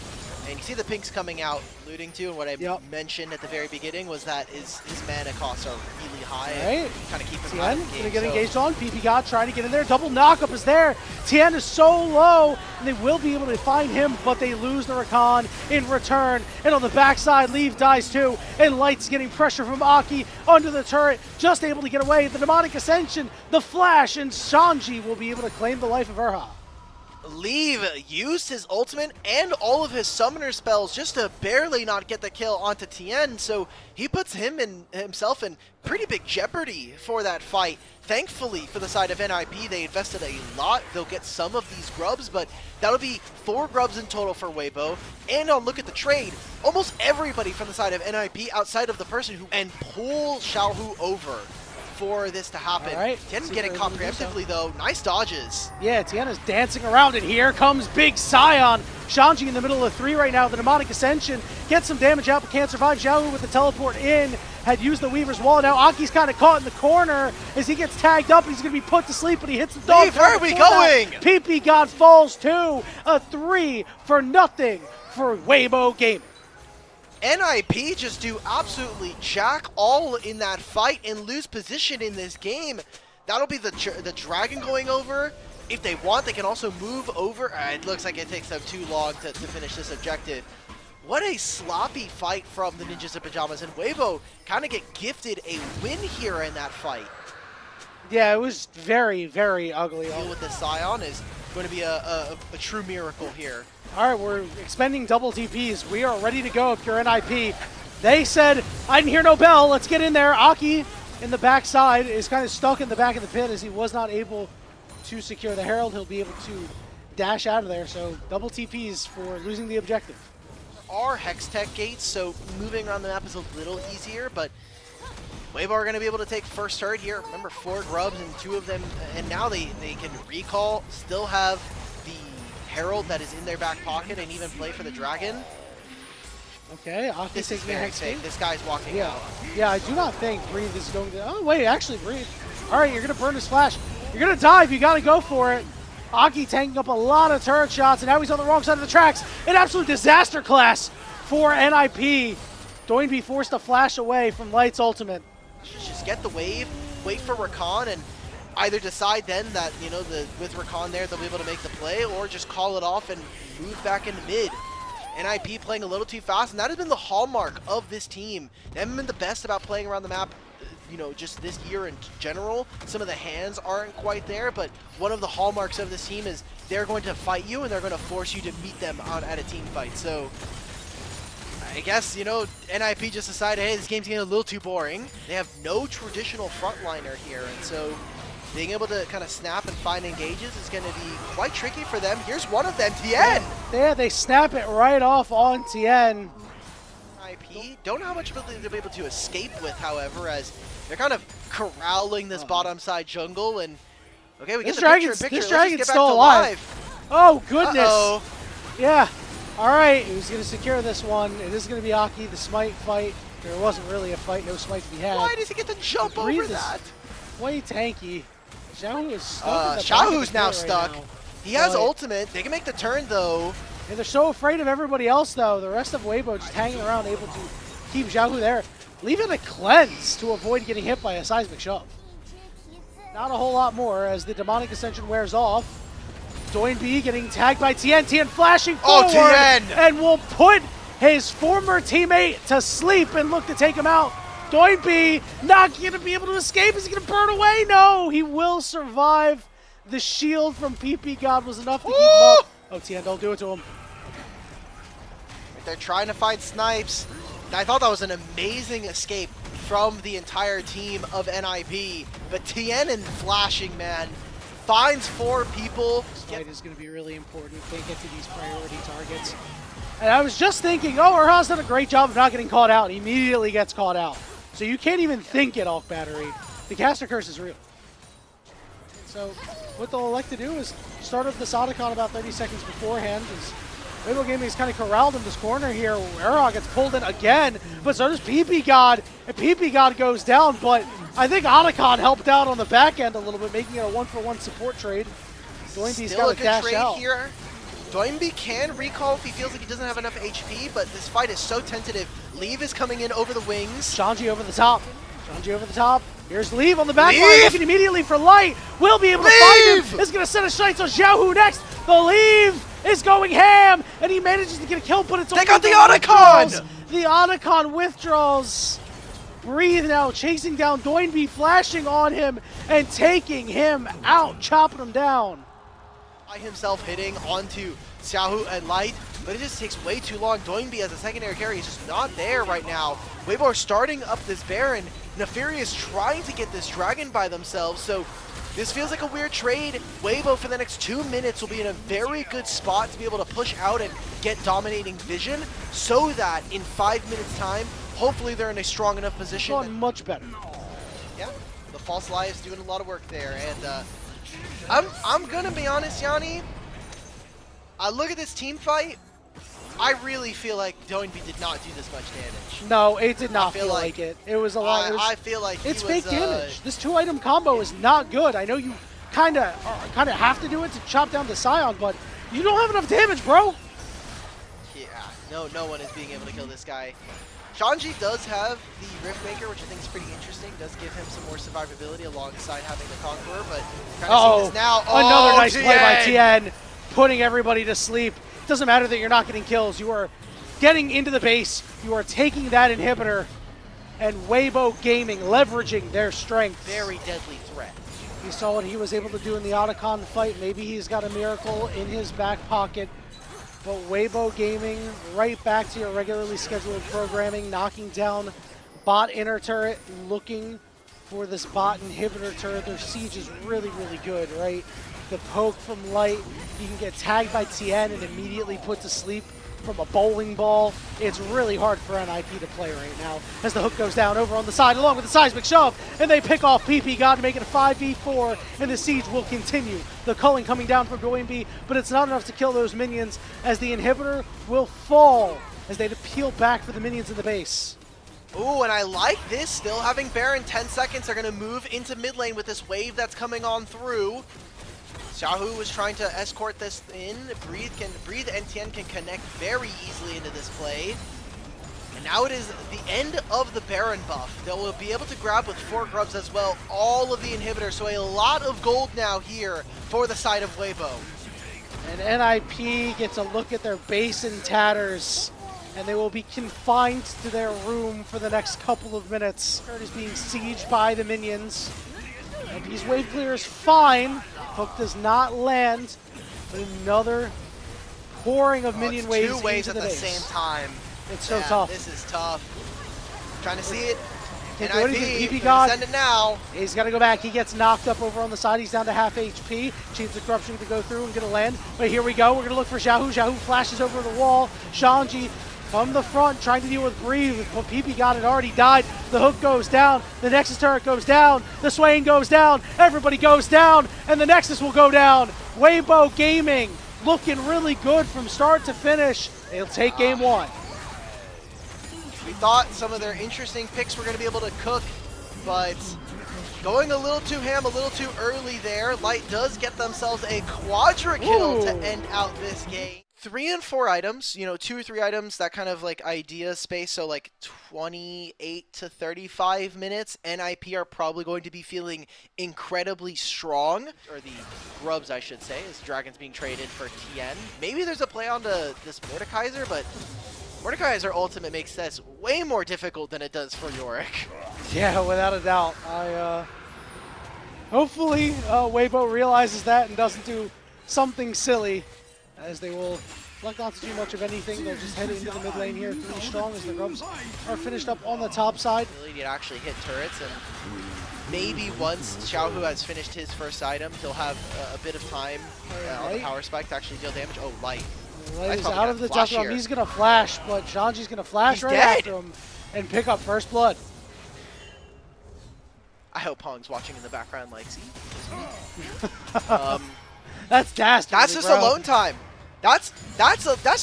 A: And you see the pinks coming out, alluding to, and what I mentioned at the very beginning was that his mana costs are really high.
B: Right.
A: Kind of keep him out of the game.
B: Gonna get engaged on. PP God trying to get in there. Double knockup is there. Tien is so low, and they will be able to find him, but they lose the Rakan in return. And on the backside, Leave dies too, and Light's getting pressure from Aki under the turret, just able to get away. The Demonic Ascension, the Flash, and Shanji will be able to claim the life of Urha.
A: Leave used his ultimate and all of his summoner spells just to barely not get the kill onto Tien, so he puts himself in pretty big jeopardy for that fight. Thankfully, for the side of NIP, they invested a lot. They'll get some of these grubs, but that'll be 4 grubs in total for Weibo. And on look at the trade, almost everybody from the side of NIP outside of the person who and pull Xiaohu over for this to happen.
B: Right.
A: Tien getting caught preemptively though. Nice dodges.
B: Yeah, Tien is dancing around, and here comes Big Sion. Shanji in the middle of 3 right now. The Demonic Ascension gets some damage out, but can't survive. Xiaohu with the teleport in. Had used the Weaver's Wall. Now Aki's kind of caught in the corner as he gets tagged up. He's going to be put to sleep, but he hits the dog.
A: Leave, where are we going?
B: PP God falls too. A 3-0 for Weibo Gaming.
A: NIP just do absolutely jack all in that fight and lose position in this game. That'll be the dragon going over. If they want, they can also move over. It looks like it takes them too long to finish this objective. What a sloppy fight from the Ninjas of Pyjamas, and Weibo kind of get gifted a win here in that fight.
B: Yeah, it was very, very ugly.
A: Deal with this Sion is going to be a true miracle here.
B: All right, we're expending double TPs. We are ready to go if you're NIP. They said, I didn't hear no bell. Let's get in there. Aki in the backside is kind of stuck in the back of the pit as he was not able to secure the Herald. He'll be able to dash out of there. So double TPs for losing the objective.
A: There are Hextech gates, so moving around the map is a little easier, but Weibo are going to be able to take first turret here. Remember, 4 grubs and 2 of them, and now they can recall, still have the Herald that is in their back pocket, and even play for the dragon.
B: Okay, Aki's taking a Hex gate.
A: This guy's walking out.
B: Yeah, I do not think Breathe is going to... Oh, wait, actually, Breathe. All right, you're going to burn his flash. You're going to dive. You got to go for it. Aki tanking up a lot of turret shots, and now he's on the wrong side of the tracks. An absolute disaster class for NIP. Doinby forced to flash away from Light's ultimate.
A: Just get the wave, wait for Rakan, and either decide then that, you know, with Rakan there, they'll be able to make the play, or just call it off and move back into mid. NIP playing a little too fast, and that has been the hallmark of this team. They haven't been the best about playing around the map, you know, just this year in general. Some of the hands aren't quite there, but one of the hallmarks of this team is they're going to fight you, and they're going to force you to meet them at a team fight. So I guess, you know, NIP just decided, hey, this game's getting a little too boring. They have no traditional frontliner here, and so being able to kind of snap and find engages is going to be quite tricky for them. Here's one of them, Tien!
B: Yeah, they snap it right off on Tien.
A: NIP don't know how much ability they'll be able to escape with, however, as they're kind of corralling this bottom side jungle, and okay, we get the picture.
B: This dragon's still alive. Oh, goodness. Yeah. All right, who's going to secure this one? It is going to be Aki, the smite fight. There wasn't really a fight, no smite to be had.
A: Why does he get to jump over that?
B: Way tanky. Xiaohu is stuck.
A: Xiaohu's now stuck. Right now. He has ultimate. They can make the turn, though.
B: And they're so afraid of everybody else, though. The rest of Weibo just hanging around, able to keep Xiaohu there. Leaving a cleanse to avoid getting hit by a seismic shove. Not a whole lot more as the Demonic Ascension wears off. Doinby getting tagged by Tien. Tien flashing forward.
A: Tien!
B: And will put his former teammate to sleep and look to take him out. Doinby not going to be able to escape. Is he going to burn away? No, he will survive. The shield from PP God was enough to keep him up. Oh, Tien, don't do it to him.
A: They're trying to find snipes. I thought that was an amazing escape from the entire team of NIP, but Tien and Flashing, man, finds 4 people.
B: This fight is going to be really important. Can't get to these priority targets. And I was just thinking, oh, Urha's done a great job of not getting caught out. He immediately gets caught out. So you can't even think it off battery. The caster curse is real. So what they'll elect to do is start up this Otacon about 30 seconds beforehand. Weibo Gaming has kind of corralled in this corner here. Urha gets pulled in again, but so does PP God. And PP God goes down, but I think Otacon helped out on the back end a little bit, making it a 1-for-1 support trade. Doinby's got to dash out.
A: Here. Doinby can recall if he feels like he doesn't have enough HP, but this fight is so tentative. Leave is coming in over the wings.
B: Shanji over the top. Shanji over the top. Here's Leave on the back line, looking immediately for Light. Will be able to find him. Is going to set a sights on Xiaohu next. The Leave is going ham, and he manages to get a kill, but it's
A: they got the Otacon!
B: The Otacon withdraws. Breathe now, chasing down Doinby, flashing on him, and taking him out, chopping him down.
A: By himself hitting onto Xiaohu and Light, but it just takes way too long. Doinby as a secondary carry is just not there right now. Weibo are starting up this Baron. Nefarious trying to get this Dragon by themselves, so this feels like a weird trade. Weibo for the next 2 minutes will be in a very good spot to be able to push out and get dominating vision, so that in 5 minutes time, hopefully they're in a strong enough position.
B: Going much better.
A: Yeah, the false lie is doing a lot of work there, and I'm gonna be honest, Yanni. I look at this team fight. I really feel like Doinby did not do this much damage.
B: No, it did not feel like it. It was a lot.
A: I feel like
B: it's fake damage. This 2-item combo is not good. I know you kind of have to do it to chop down the Scion, but you don't have enough damage, bro.
A: Yeah, no one is being able to kill this guy. Shanji does have the Riftmaker, which I think is pretty interesting. Does give him some more survivability alongside having the Conqueror, but kind of see this now.
B: Another nice play by Tien, putting everybody to sleep. It doesn't matter that you're not getting kills. You are getting into the base. You are taking that inhibitor, and Weibo Gaming leveraging their strength.
A: Very deadly threat.
B: You saw what he was able to do in the Otacon fight. Maybe he's got a miracle in his back pocket. But Weibo Gaming, right back to your regularly scheduled programming, knocking down bot inner turret, looking for this bot inhibitor turret. Their siege is really, really good, right? The poke from Light, you can get tagged by Tien and immediately put to sleep from a bowling ball. It's really hard for NIP to play right now as the hook goes down over on the side along with the seismic shove, and they pick off PP God to make it a 5v4, and the siege will continue. The culling coming down from Doinby, but it's not enough to kill those minions as the inhibitor will fall as they peel back for the minions in the base.
A: Ooh, and I like this. Still having Baron 10 seconds. They're going to move into mid lane with this wave that's coming on through. Xiaohu was trying to escort this in. Breathe and Tien can connect very easily into this play. And now it is the end of the Baron buff. They will be able to grab with 4 grubs as well all of the inhibitors. So a lot of gold now here for the side of Weibo.
B: And NIP gets a look at their base in tatters, and they will be confined to their room for the next couple of minutes. It is being sieged by the minions. NIP's wave clear is fine. Hook does not land, but another pouring of minion waves
A: 2 waves
B: into
A: at the
B: base.
A: same time.
B: It's so tough.
A: This is tough. Trying to see it.
B: Can't do anything. PP
A: NIP,
B: God.
A: send it now.
B: He's got to go back. He gets knocked up over on the side. He's down to half HP. Chains of Corruption to go through and going to land. But here we go. We're going to look for Xiaohu. Xiaohu flashes over the wall. Shanji from the front trying to deal with Breathe. But PP God had already died. The hook goes down. The Nexus turret goes down. The Swain goes down. Everybody goes down. And the Nexus will go down. Weibo Gaming looking really good from start to finish. They'll take game 1.
A: We thought some of their interesting picks were going to be able to cook, but going a little too ham, a little too early there. Light does get themselves a quadra kill to end out this game. 3 and 4 items, 2 or 3 items, that kind of like idea space, so like 28 to 35 minutes. NIP are probably going to be feeling incredibly strong, or the grubs I should say, as Dragon's being traded for Tien. Maybe there's a play onto this Mordekaiser, but Mordekaiser ultimate makes this way more difficult than it does for Yorick.
B: Yeah, without a doubt. Hopefully Weibo realizes that and doesn't do something silly, as they will like not to do much of anything. They'll just head into the mid lane here 3 strong as the Grubs are finished up on the top side.
A: Ability to actually hit turrets, and maybe once Xiaohu has finished his first item, he'll have a bit of time on the power spike to actually deal damage. Oh, Light.
B: Light is out of the death realm. He's going to flash, but Shanji's going to flash right after him and pick up first blood.
A: I hope Pong's watching in the background like, see?
B: That's dastardly,
A: That's just alone time. That's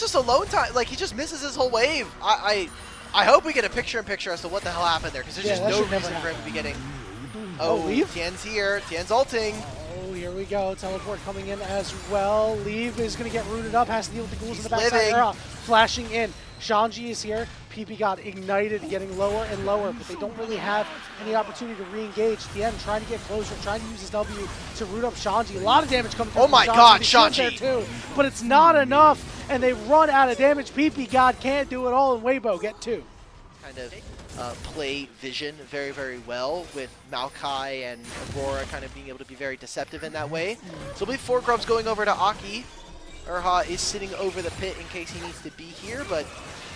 A: just alone time. Like, he just misses his whole wave. I hope we get a picture-in-picture as to what the hell happened there, because there's just no reason for him to be getting... Oh, Tian's here. Tian's ulting.
B: Oh, here we go. Teleport coming in as well. Leave is going to get rooted up. Has to deal with the ghouls in the backside. Flashing in. Shanji is here. PP got ignited, getting lower and lower, but they don't really have any opportunity to re-engage. Tien trying to get closer, trying to use his W to root up Shanji. A lot of damage coming through.
A: Oh my god, Shanji!
B: There too, but it's not enough, and they run out of damage. PP God can't do it all, and Weibo get 2.
A: Kind of play vision very, very well with Maokai and Aurora kind of being able to be very deceptive in that way. So we have 4 Grubs going over to Aki. Erha is sitting over the pit in case he needs to be here, but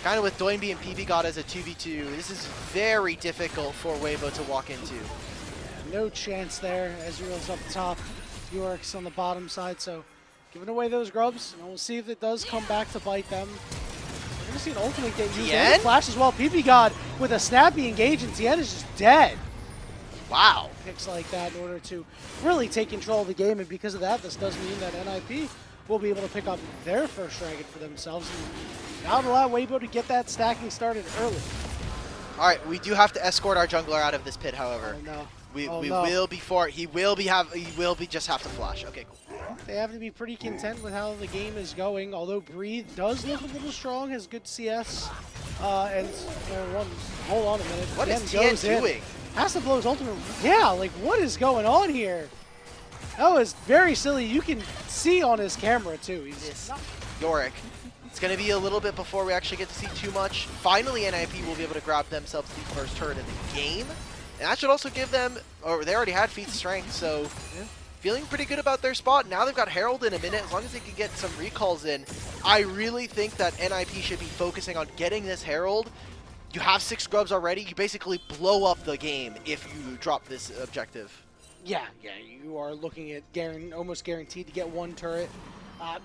A: kind of with Doinbi and PP God as a 2v2, this is very difficult for Weibo to walk into.
B: No chance there. Ezreal's up top, Yorick's on the bottom side, so giving away those Grubs, and we'll see if it does come back to bite them. We're going to see an ultimate get used. And flash as well. PP God with a snappy engage, and Tien is just dead.
A: Wow.
B: Picks like that in order to really take control of the game, and because of that, this does mean that NIP will be able to pick up their first dragon for themselves and not allow Weibo to get that stacking started early.
A: All right, we do have to escort our jungler out of this pit, however.
B: Oh, no.
A: We will before he will just have to flash. Okay, cool.
B: They have to be pretty content with how the game is going, although Breathe does look a little strong, has good CS. Hold on a minute.
A: What is Tien doing?
B: Has to blow his ultimate. Yeah, like what is going on here? That was very silly. You can see on his camera too. He's
A: Yorick. It's going to be a little bit before we actually get to see too much. Finally, NIP will be able to grab themselves the first turret in the game. And that should also give them, or they already had feat strength, so feeling pretty good about their spot. Now they've got Herald in a minute. As long as they can get some recalls in, I really think that NIP should be focusing on getting this Herald. You have 6 Grubs already. You basically blow up the game if you drop this objective.
B: Yeah, you are looking at almost guaranteed to get 1 turret.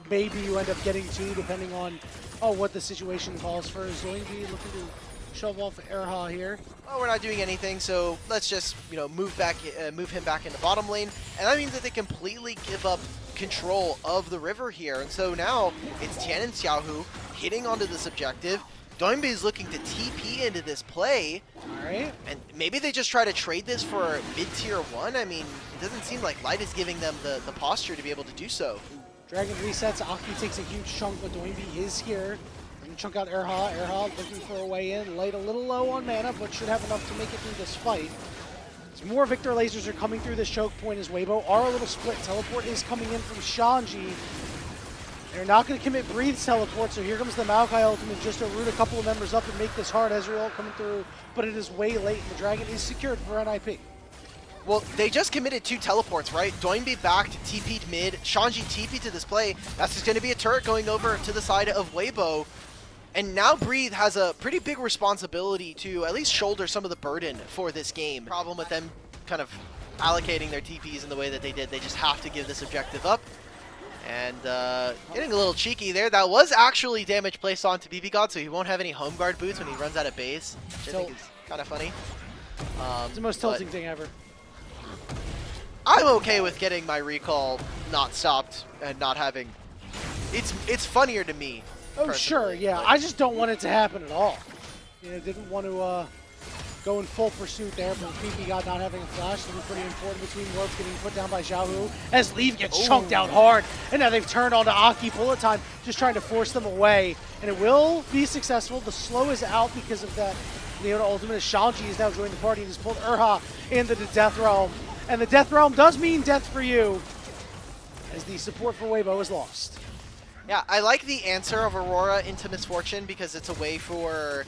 B: Maybe you end up getting 2, depending on what the situation calls for. Zoinbi looking to shove off Erha here.
A: Oh, we're not doing anything, so let's just move him back into bottom lane, and that means that they completely give up control of the river here. And so now it's Tian and Xiaohu hitting onto this objective. Doinbi is looking to TP into this play.
B: All right.
A: And maybe they just try to trade this for mid-tier 1. I mean, it doesn't seem like Light is giving them the posture to be able to do so.
B: Dragon resets. Aki takes a huge chunk, but Doinbi is here. Going to chunk out Erha. Erha looking for a way in. Light a little low on mana, but should have enough to make it through this fight. As more Victor lasers are coming through this choke point as Weibo are a little split. Teleport is coming in from Shanji. They're not going to commit Breathe's teleport, so here comes the Maokai ultimate just to root a couple of members up and make this hard. Ezreal coming through, but it is way late, and the Dragon is secured for NIP.
A: Well, they just committed 2 teleports, right? Doinbi back to TP'd mid, Shanji TP to this play. That's just going to be a turret going over to the side of Weibo. And now Breathe has a pretty big responsibility to at least shoulder some of the burden for this game. Problem with them kind of allocating their TPs in the way that they did. They just have to give this objective up. And getting a little cheeky there. That was actually damage placed onto BB God, so he won't have any home guard boots when he runs out of base, which I think is kind of funny.
B: It's the most tilting thing ever.
A: I'm okay with getting my recall not stopped and not having... It's funnier to me.
B: Oh, sure, yeah. I just don't want it to happen at all. Didn't want to go in full pursuit there, but PP God not having a flash will be pretty important between warps getting put down by Xiaohu as Leave gets chunked out hard. And now they've turned onto Aki bullet time, just trying to force them away. And it will be successful. The slow is out because of that Leona ultimate. As Shanji is now joining the party and has pulled Erha into the Death Realm. And the Death Realm does mean death for you, as the support for Weibo is lost.
A: Yeah, I like the answer of Aurora into Misfortune because it's a way for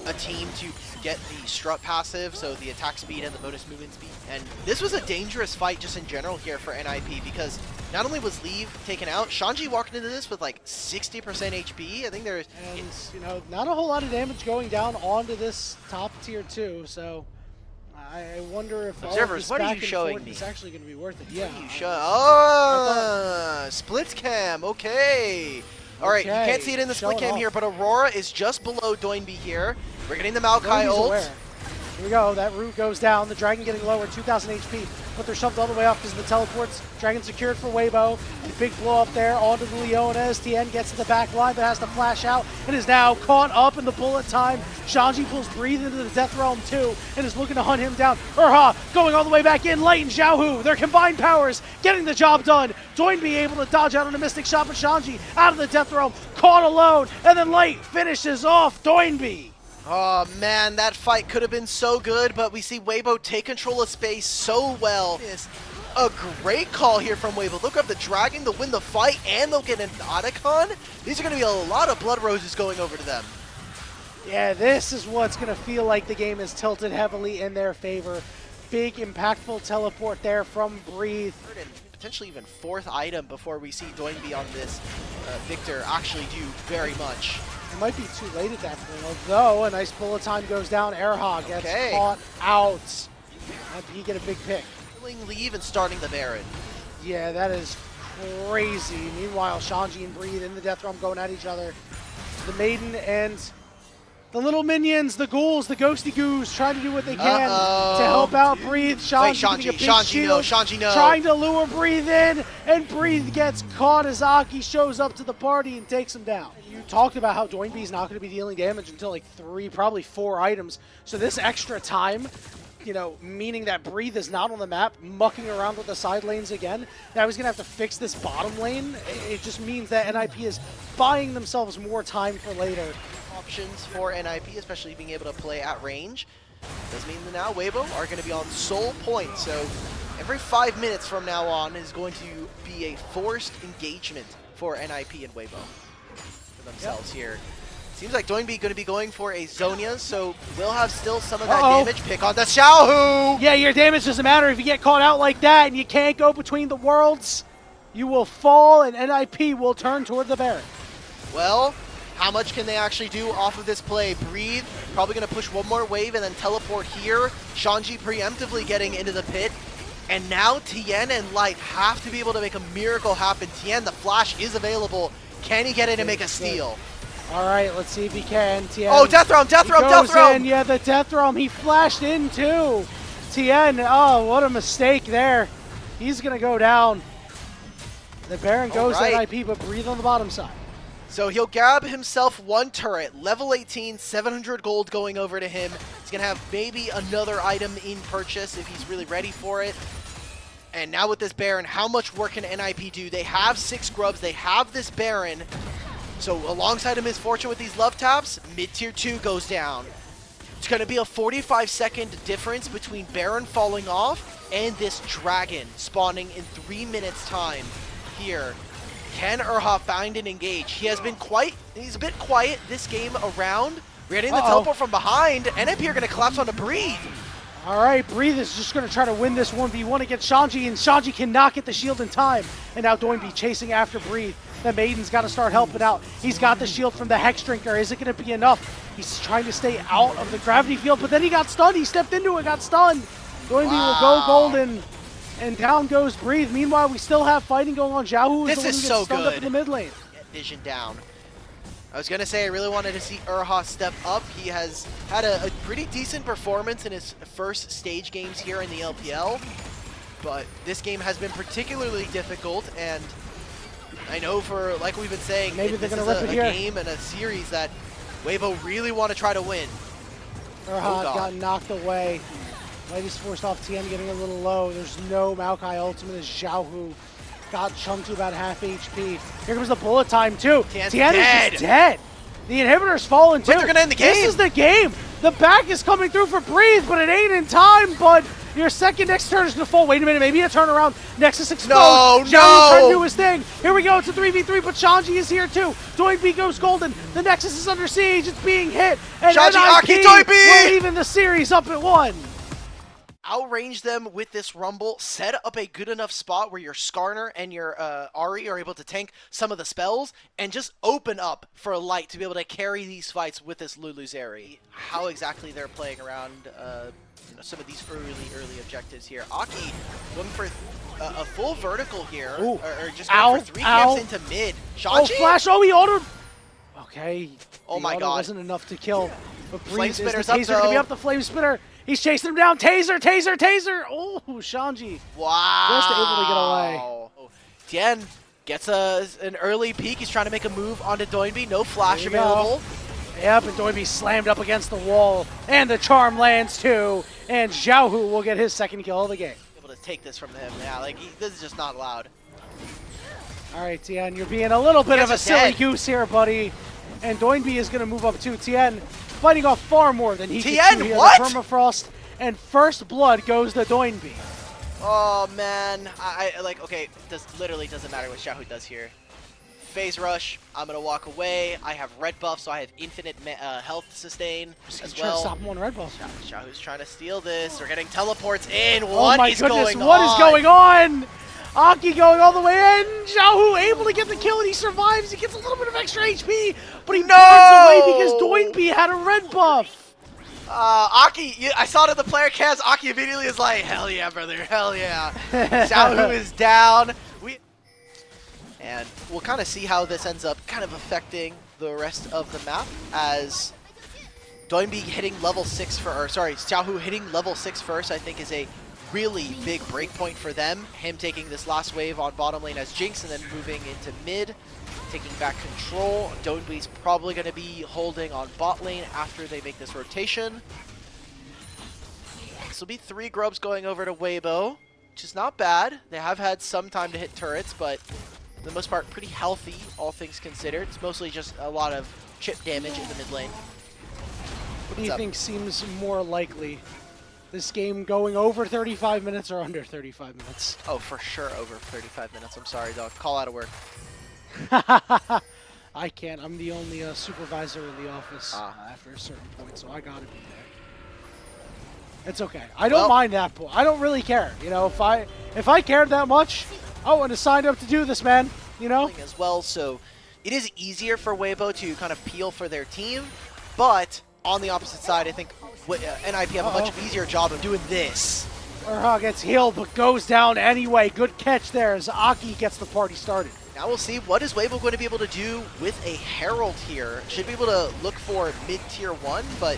A: a team to get the strut passive, so the attack speed and the bonus movement speed. And this was a dangerous fight just in general here for NIP because not only was Leave taken out, Shanji walked into this with like 60% HP. I think there's...
B: And, you know, not a whole lot of damage going down onto this top tier 2, so... I wonder if
A: Observers, what are you showing me?
B: It's actually going to be worth it. Yeah.
A: Split cam. Okay. All right, you can't see it in the split cam here, but Aurora is just below Doinby here. We're getting the Maokai ult.
B: Here we go. That root goes down. The Dragon getting lower, 2,000 HP, but they're shoved all the way off because of the teleports. Dragon secured for Weibo. The big blow up there onto the Leonas. TN gets to the back line, but has to flash out and is now caught up in the bullet time. Shanji pulls Breathe into the Death Realm too and is looking to hunt him down. Urha going all the way back in. Light and Xiaohu, their combined powers getting the job done. Doinby able to dodge out on a Mystic Shot, but Shanji out of the Death Realm, caught alone, and then Light finishes off Doinby.
A: Oh man, that fight could have been so good, but we see Weibo take control of space so well. It's a great call here from Weibo. Look up the Dragon to win the fight, and they'll get an Otacon. These are going to be a lot of Blood Roses going over to them.
B: Yeah, this is what's going to feel like the game is tilted heavily in their favor. Big, impactful teleport there from Breathe.
A: Third and potentially even fourth item before we see Doinby on this Victor actually do very much.
B: It might be too late at that point, although a nice bullet time goes down. Erha gets caught out. He get a big pick.
A: Killing Leave and starting the Baron.
B: Yeah, that is crazy. Meanwhile, Shanji and Breathe in the Death Realm going at each other. The Maiden and the little minions, the ghouls, the ghosty goos, trying to do what they can to help out Breathe.
A: Shanji, no.
B: Trying to lure Breathe in, and Breathe gets caught as Aki shows up to the party and takes him down. You talked about how Doinby's not going to be dealing damage until like 3, probably 4 items. So this extra time, you know, meaning that Breathe is not on the map, mucking around with the side lanes again. Now he's going to have to fix this bottom lane. It just means that NIP is buying themselves more time for later.
A: Options for NIP, especially being able to play at range. Does mean that now Weibo are going to be on sole point, so every 5 minutes from now on is going to be a forced engagement for NIP and Weibo for themselves here. Seems like Doinby going to be going for a Zhonya, so we'll have still some of that damage. Pick on the Xiaohu!
B: Yeah, your damage doesn't matter if you get caught out like that and you can't go between the worlds. You will fall and NIP will turn toward the Baron.
A: Well, how much can they actually do off of this play? Breathe, probably going to push one more wave and then teleport here. Shanji preemptively getting into the pit. And now Tien and Light have to be able to make a miracle happen. Tien, the flash is available. Can he get in and make a steal?
B: All right, let's see if he can. Tien.
A: Oh, Death Realm!
B: Yeah, the Death Realm. He flashed in too. Tien, oh, what a mistake there. He's going to go down. The Baron goes to NIP, but Breathe on the bottom side.
A: So he'll grab himself one turret, level 18, 700 gold going over to him. He's going to have maybe another item in purchase if he's really ready for it. And now with this Baron, how much work can NIP do? They have 6 grubs, they have this Baron. So alongside of Misfortune with these love taps, mid-tier 2 goes down. It's going to be a 45-second difference between Baron falling off and this Dragon spawning in 3 minutes time here. Can Urha find and engage? He has been he's a bit quiet this game around. We're getting the teleport from behind. NIP are going to collapse onto Breathe.
B: All right, Breathe is just going to try to win this 1v1 against Shanji, and Shanji cannot get the shield in time. And now Doinby chasing after Breathe. The Maiden's got to start helping out. He's got the shield from the Hex Drinker. Is it going to be enough? He's trying to stay out of the gravity field, but then he got stunned. He stepped into it, got stunned. Doinby will go golden. And down goes Breathe. Meanwhile, we still have fighting going on. Xiaohu is the one who gets stunned up in the mid lane.
A: Get Vision down. I was going to say I really wanted to see Urha step up. He has had a pretty decent performance in his first stage games here in the LPL. But this game has been particularly difficult, and I know for, like we've been saying,
B: maybe they're going to rip it
A: a
B: here.
A: Game and a series that Weibo really want to try to win.
B: Urha got knocked away. Light is forced off. Tien getting a little low. There's no Maokai ultimate as Xiaohu got chunked to about half HP. Here comes the bullet time too. Tien is just dead. The inhibitor's fallen too.
A: But they're gonna end the game.
B: This is the game. The back is coming through for Breathe, but it ain't in time. But your second next turn is gonna fall. Wait a minute, maybe a turnaround. Nexus exposed.
A: No,
B: Xiaohu trying to do his thing. Here we go, it's a 3v3, but Shanji is here too. Doinby goes golden. The Nexus is under siege, it's being hit. And
A: Shanji, Aki,
B: NIP
A: Doinby!
B: will even the series up at 1.
A: Outrange them with this Rumble, set up a good enough spot where your Skarner and your Ahri are able to tank some of the spells, and just open up for Light to be able to carry these fights with this Lulu's Ahri. How exactly they're playing around some of these early objectives here. Aki going for a full vertical here, or just going for 3 camps into mid. Shanji?
B: Oh, flash, oh, he autoed. Okay.
A: Oh my god.
B: Wasn't enough to kill. But
A: Flame
B: Breeze is the
A: Spinner's up
B: taser gonna be
A: though.
B: up the Flame Spinner. He's chasing him down. Taser, taser, taser. Oh, Shanji.
A: Wow.
B: Just able to get away.
A: Tien gets an early peek. He's trying to make a move onto Doinby. No flash
B: There you
A: available.
B: go. Yep, and Doinby slammed up against the wall. And the charm lands too. And Xiaohu will get his second kill of the game.
A: Able to take this from him. Yeah, like this is just not allowed.
B: All right, Tien, you're being a little bit of a silly
A: dead.
B: goose here, buddy. And Doinby is going to move up too. Tien fighting off far more than he
A: Tien,
B: can chew here.
A: what?
B: The permafrost, and first blood goes to Doinby.
A: Oh man, I like okay. Literally doesn't matter what Xiaohu does here. Phase rush. I'm gonna walk away. I have red buff, so I have infinite health sustain as
B: Trying
A: well.
B: to stop him on red buff.
A: Xiaohu's trying to steal this. We're getting teleports in.
B: Oh
A: What
B: my
A: is
B: goodness,
A: going
B: what
A: on?
B: is going on? Aki going all the way in. Xiaohu able to get the kill, and he survives. He gets a little bit of extra HP, but he runs away because Doinby had a red buff.
A: Aki, I saw it in the player cams. Aki immediately is like, hell yeah, brother, hell yeah. Xiaohu is down. And we'll kind of see how this ends up kind of affecting the rest of the map as Doinby hitting level 6 Xiaohu hitting level 6 first, I think is a really big break point for them. Him taking this last wave on bottom lane as Jinx and then moving into mid, taking back control. Doinby's probably going to be holding on bot lane after they make this rotation. This will be 3 grubs going over to Weibo, which is not bad. They have had some time to hit turrets, but for the most part, pretty healthy, all things considered. It's mostly just a lot of chip damage in the mid lane.
B: What do you think seems more likely? This game going over 35 minutes or under 35 minutes?
A: Oh, for sure over 35 minutes. I'm sorry, dog. Call out of work.
B: I can't. I'm the only supervisor in the office after a certain point, so I gotta be there. It's okay. I don't mind that point. I don't really care. You know, if I cared that much, I wouldn't have signed up to do this, man. You know?
A: As well, so it is easier for Weibo to kind of peel for their team, but on the opposite side, I think NIP have a much easier job of doing this.
B: Urha gets healed, but goes down anyway. Good catch there as Aki gets the party started.
A: Now we'll see what is Weibo going to be able to do with a Herald here. Should be able to look for mid-tier 1, but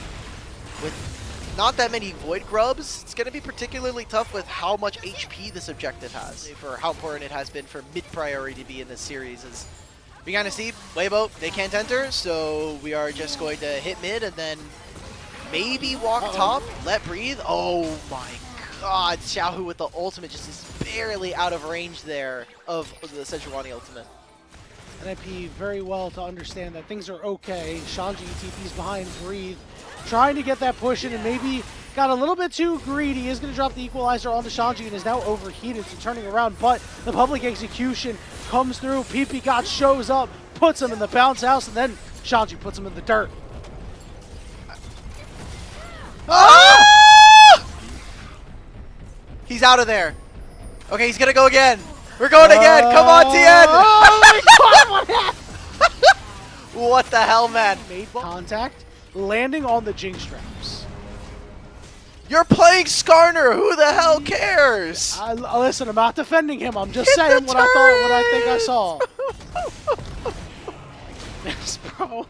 A: with not that many Void Grubs, it's going to be particularly tough with how much HP this objective has, for how important it has been for mid-priority to be in this series. As we kind of see, Weibo, they can't enter, so we are just going to hit mid and then maybe walk top, let breathe. Oh my god, Xiaohu with the ultimate just is barely out of range there of the Sejuani ultimate.
B: NIP very well to understand that things are okay. Shanji TP's behind, breathe, trying to get that push in and maybe got a little bit too greedy. Is going to drop the equalizer onto Shanji and is now overheated, so turning around, but the public execution comes through. PP God shows up, puts him in the bounce house, and then Shanji puts him in the dirt.
A: Ah! He's out of there. Okay, he's gonna go again. We're going again. Come on, Tien.
B: Oh my god, what happened?
A: What the hell, man?
B: Made contact, landing on the Jinx traps.
A: You're playing Skarner. Who the hell cares?
B: Listen, I'm not defending him. I'm just saying what I think I saw. Yes, bro.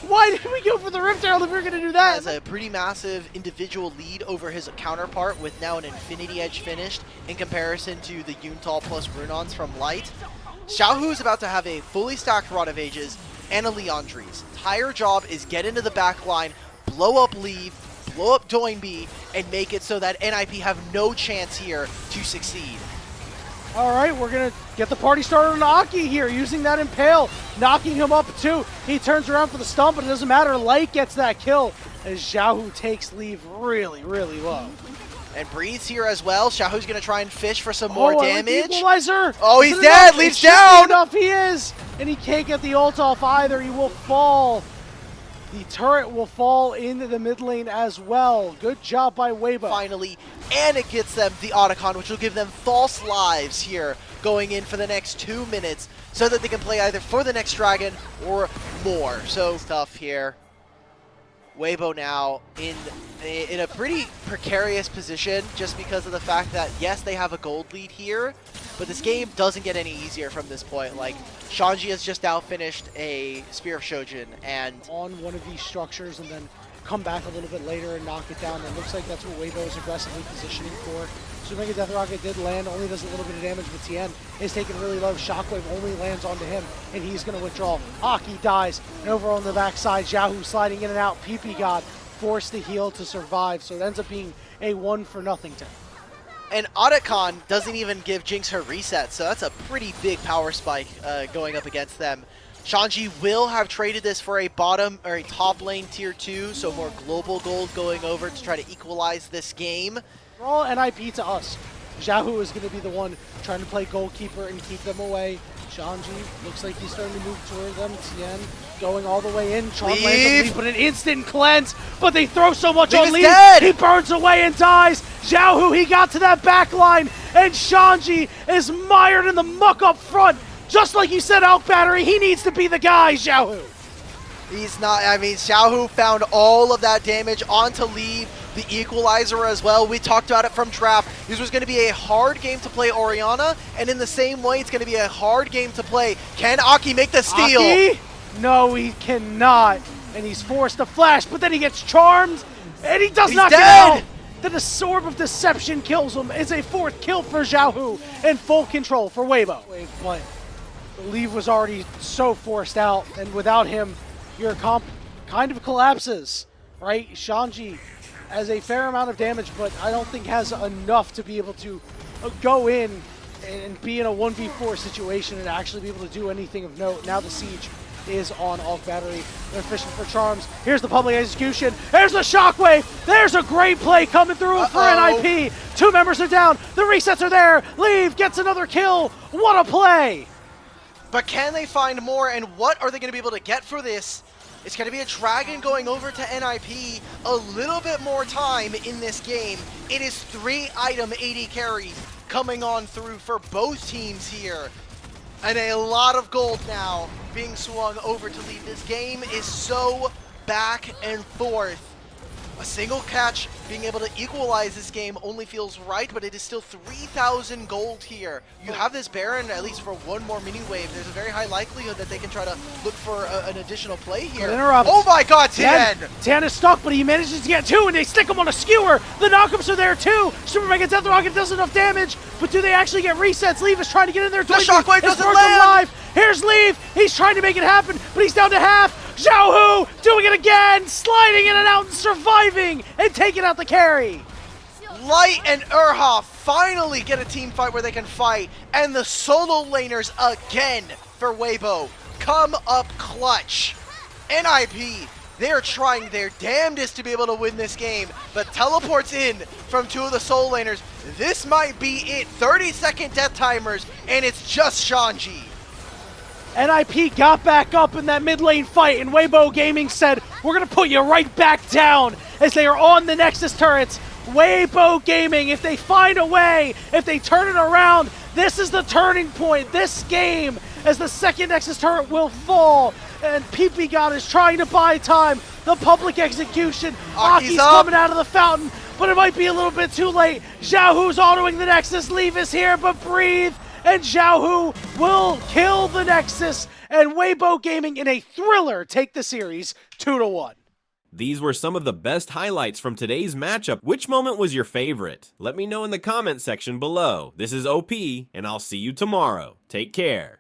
B: Why did we go for the Rift Herald if we were going to do that?
A: Has a pretty massive individual lead over his counterpart with now an Infinity Edge finished in comparison to the Yuntal plus Runons from Light. Xiaohu is about to have a fully stacked Rod of Ages and a Leandri's. Entire job is get into the back line, blow up Leave, blow up Doinby, and make it so that NIP have no chance here to succeed.
B: All right, we're going to get the party started on Aki here, using that Impale, knocking him up too. He turns around for the stomp, but it doesn't matter. Light gets that kill as Xiaohu takes Leave really, really low.
A: And Breathes here as well. Xiaohu's going to try and fish for some more damage.
B: Equalizer.
A: Oh, he's dead. Leaves down.
B: Enough he is. And he can't get the ult off either. He will fall. The turret will fall into the mid lane as well. Good job by Weibo.
A: Finally, and it gets them the Otacon, which will give them false lives here going in for the next 2 minutes so that they can play either for the next dragon or more. So tough here. Weibo now in a pretty precarious position just because of the fact that, yes, they have a gold lead here, but this game doesn't get any easier from this point. Like, Shanji has just now finished a Spear of Shojin and
B: on one of these structures and then come back a little bit later and knock it down. It looks like that's what Weibo is aggressively positioning for. Super Mega Death Rocket did land, only does a little bit of damage, but Tien is taken really low. Shockwave only lands onto him, and he's going to withdraw. Aki dies, and over on the backside, Xiaohu sliding in and out. PP God forced to heal to survive, so it ends up being a 1-for-nothing.
A: And Otacon doesn't even give Jinx her reset, so that's a pretty big power spike going up against them. Shanji will have traded this for a bottom or a top lane tier 2, so more global gold going over to try to equalize this game.
B: All NIP to us. Xiaohu is going to be the one trying to play goalkeeper and keep them away. Shanji looks like he's starting to move toward them. Tien going all the way in. Charm lands on Leaf, but an instant cleanse. But they throw so much on Leaf. He burns away and dies. Xiaohu, he got to that back line. And Shanji is mired in the muck up front. Just like you said, Elk Battery, he needs to be the guy, Xiaohu.
A: He's not, I mean, Xiaohu found all of that damage onto Leave, the equalizer as well. We talked about it from Trap. This was going to be a hard game to play Orianna, and in the same way, it's going to be a hard game to play. Can Aki make the steal?
B: Aki? No, he cannot. And he's forced to flash, but then he gets charmed, and he does not get out. The Sword of Deception kills him. It's a 4th kill for Xiaohu, and full control for Weibo. But Leave was already so forced out, and without him, your comp kind of collapses, right? Shanji has a fair amount of damage, but I don't think has enough to be able to go in and be in a 1v4 situation and actually be able to do anything of note. Now the siege is on Alk Battery. They're fishing for charms. Here's the public execution. There's the shockwave. There's a great play coming through for NIP. 2 members are down. The resets are there. Leave gets another kill. What a play.
A: But can they find more, and what are they going to be able to get for this? It's going to be a dragon going over to NIP, a little bit more time in this game. It is 3 item AD carries coming on through for both teams here. And a lot of gold now being swung over to lead. This game is so back and forth. A single catch being able to equalize this game only feels right, but it is still 3,000 gold here. You have this Baron at least for 1 more mini wave. There's a very high likelihood that they can try to look for an additional play here. Oh my god, Tien!
B: Tien is stuck, but he manages to get 2, and they stick him on a skewer. The knockups are there too. Super Mega Death Rocket does enough damage, but do they actually get resets? Leave is trying to get in there.
A: The shockwave doesn't land!
B: Here's Leave. He's trying to make it happen, but he's down to half. Xiaohu doing it again, sliding in and out and surviving and taking out the carry.
A: Light and Urha finally get a team fight where they can fight, and the solo laners again for Weibo come up clutch. NIP, they're trying their damnedest to be able to win this game, but teleports in from 2 of the solo laners. This might be it. 30-second death timers, and it's just Shanji.
B: NIP got back up in that mid lane fight, and Weibo Gaming said, we're going to put you right back down as they are on the Nexus turrets. Weibo Gaming, if they find a way, if they turn it around, this is the turning point. This game, as the 2nd Nexus turret will fall, and PP God is trying to buy time. The public execution, Aki's coming out of the fountain, but it might be a little bit too late. Xiaohu's autoing the Nexus. Leave is here, but Breathe. And Xiaohu will kill the Nexus, and Weibo Gaming in a thriller take the series 2-1.
C: These were some of the best highlights from today's matchup. Which moment was your favorite? Let me know in the comment section below. This is OP, and I'll see you tomorrow. Take care.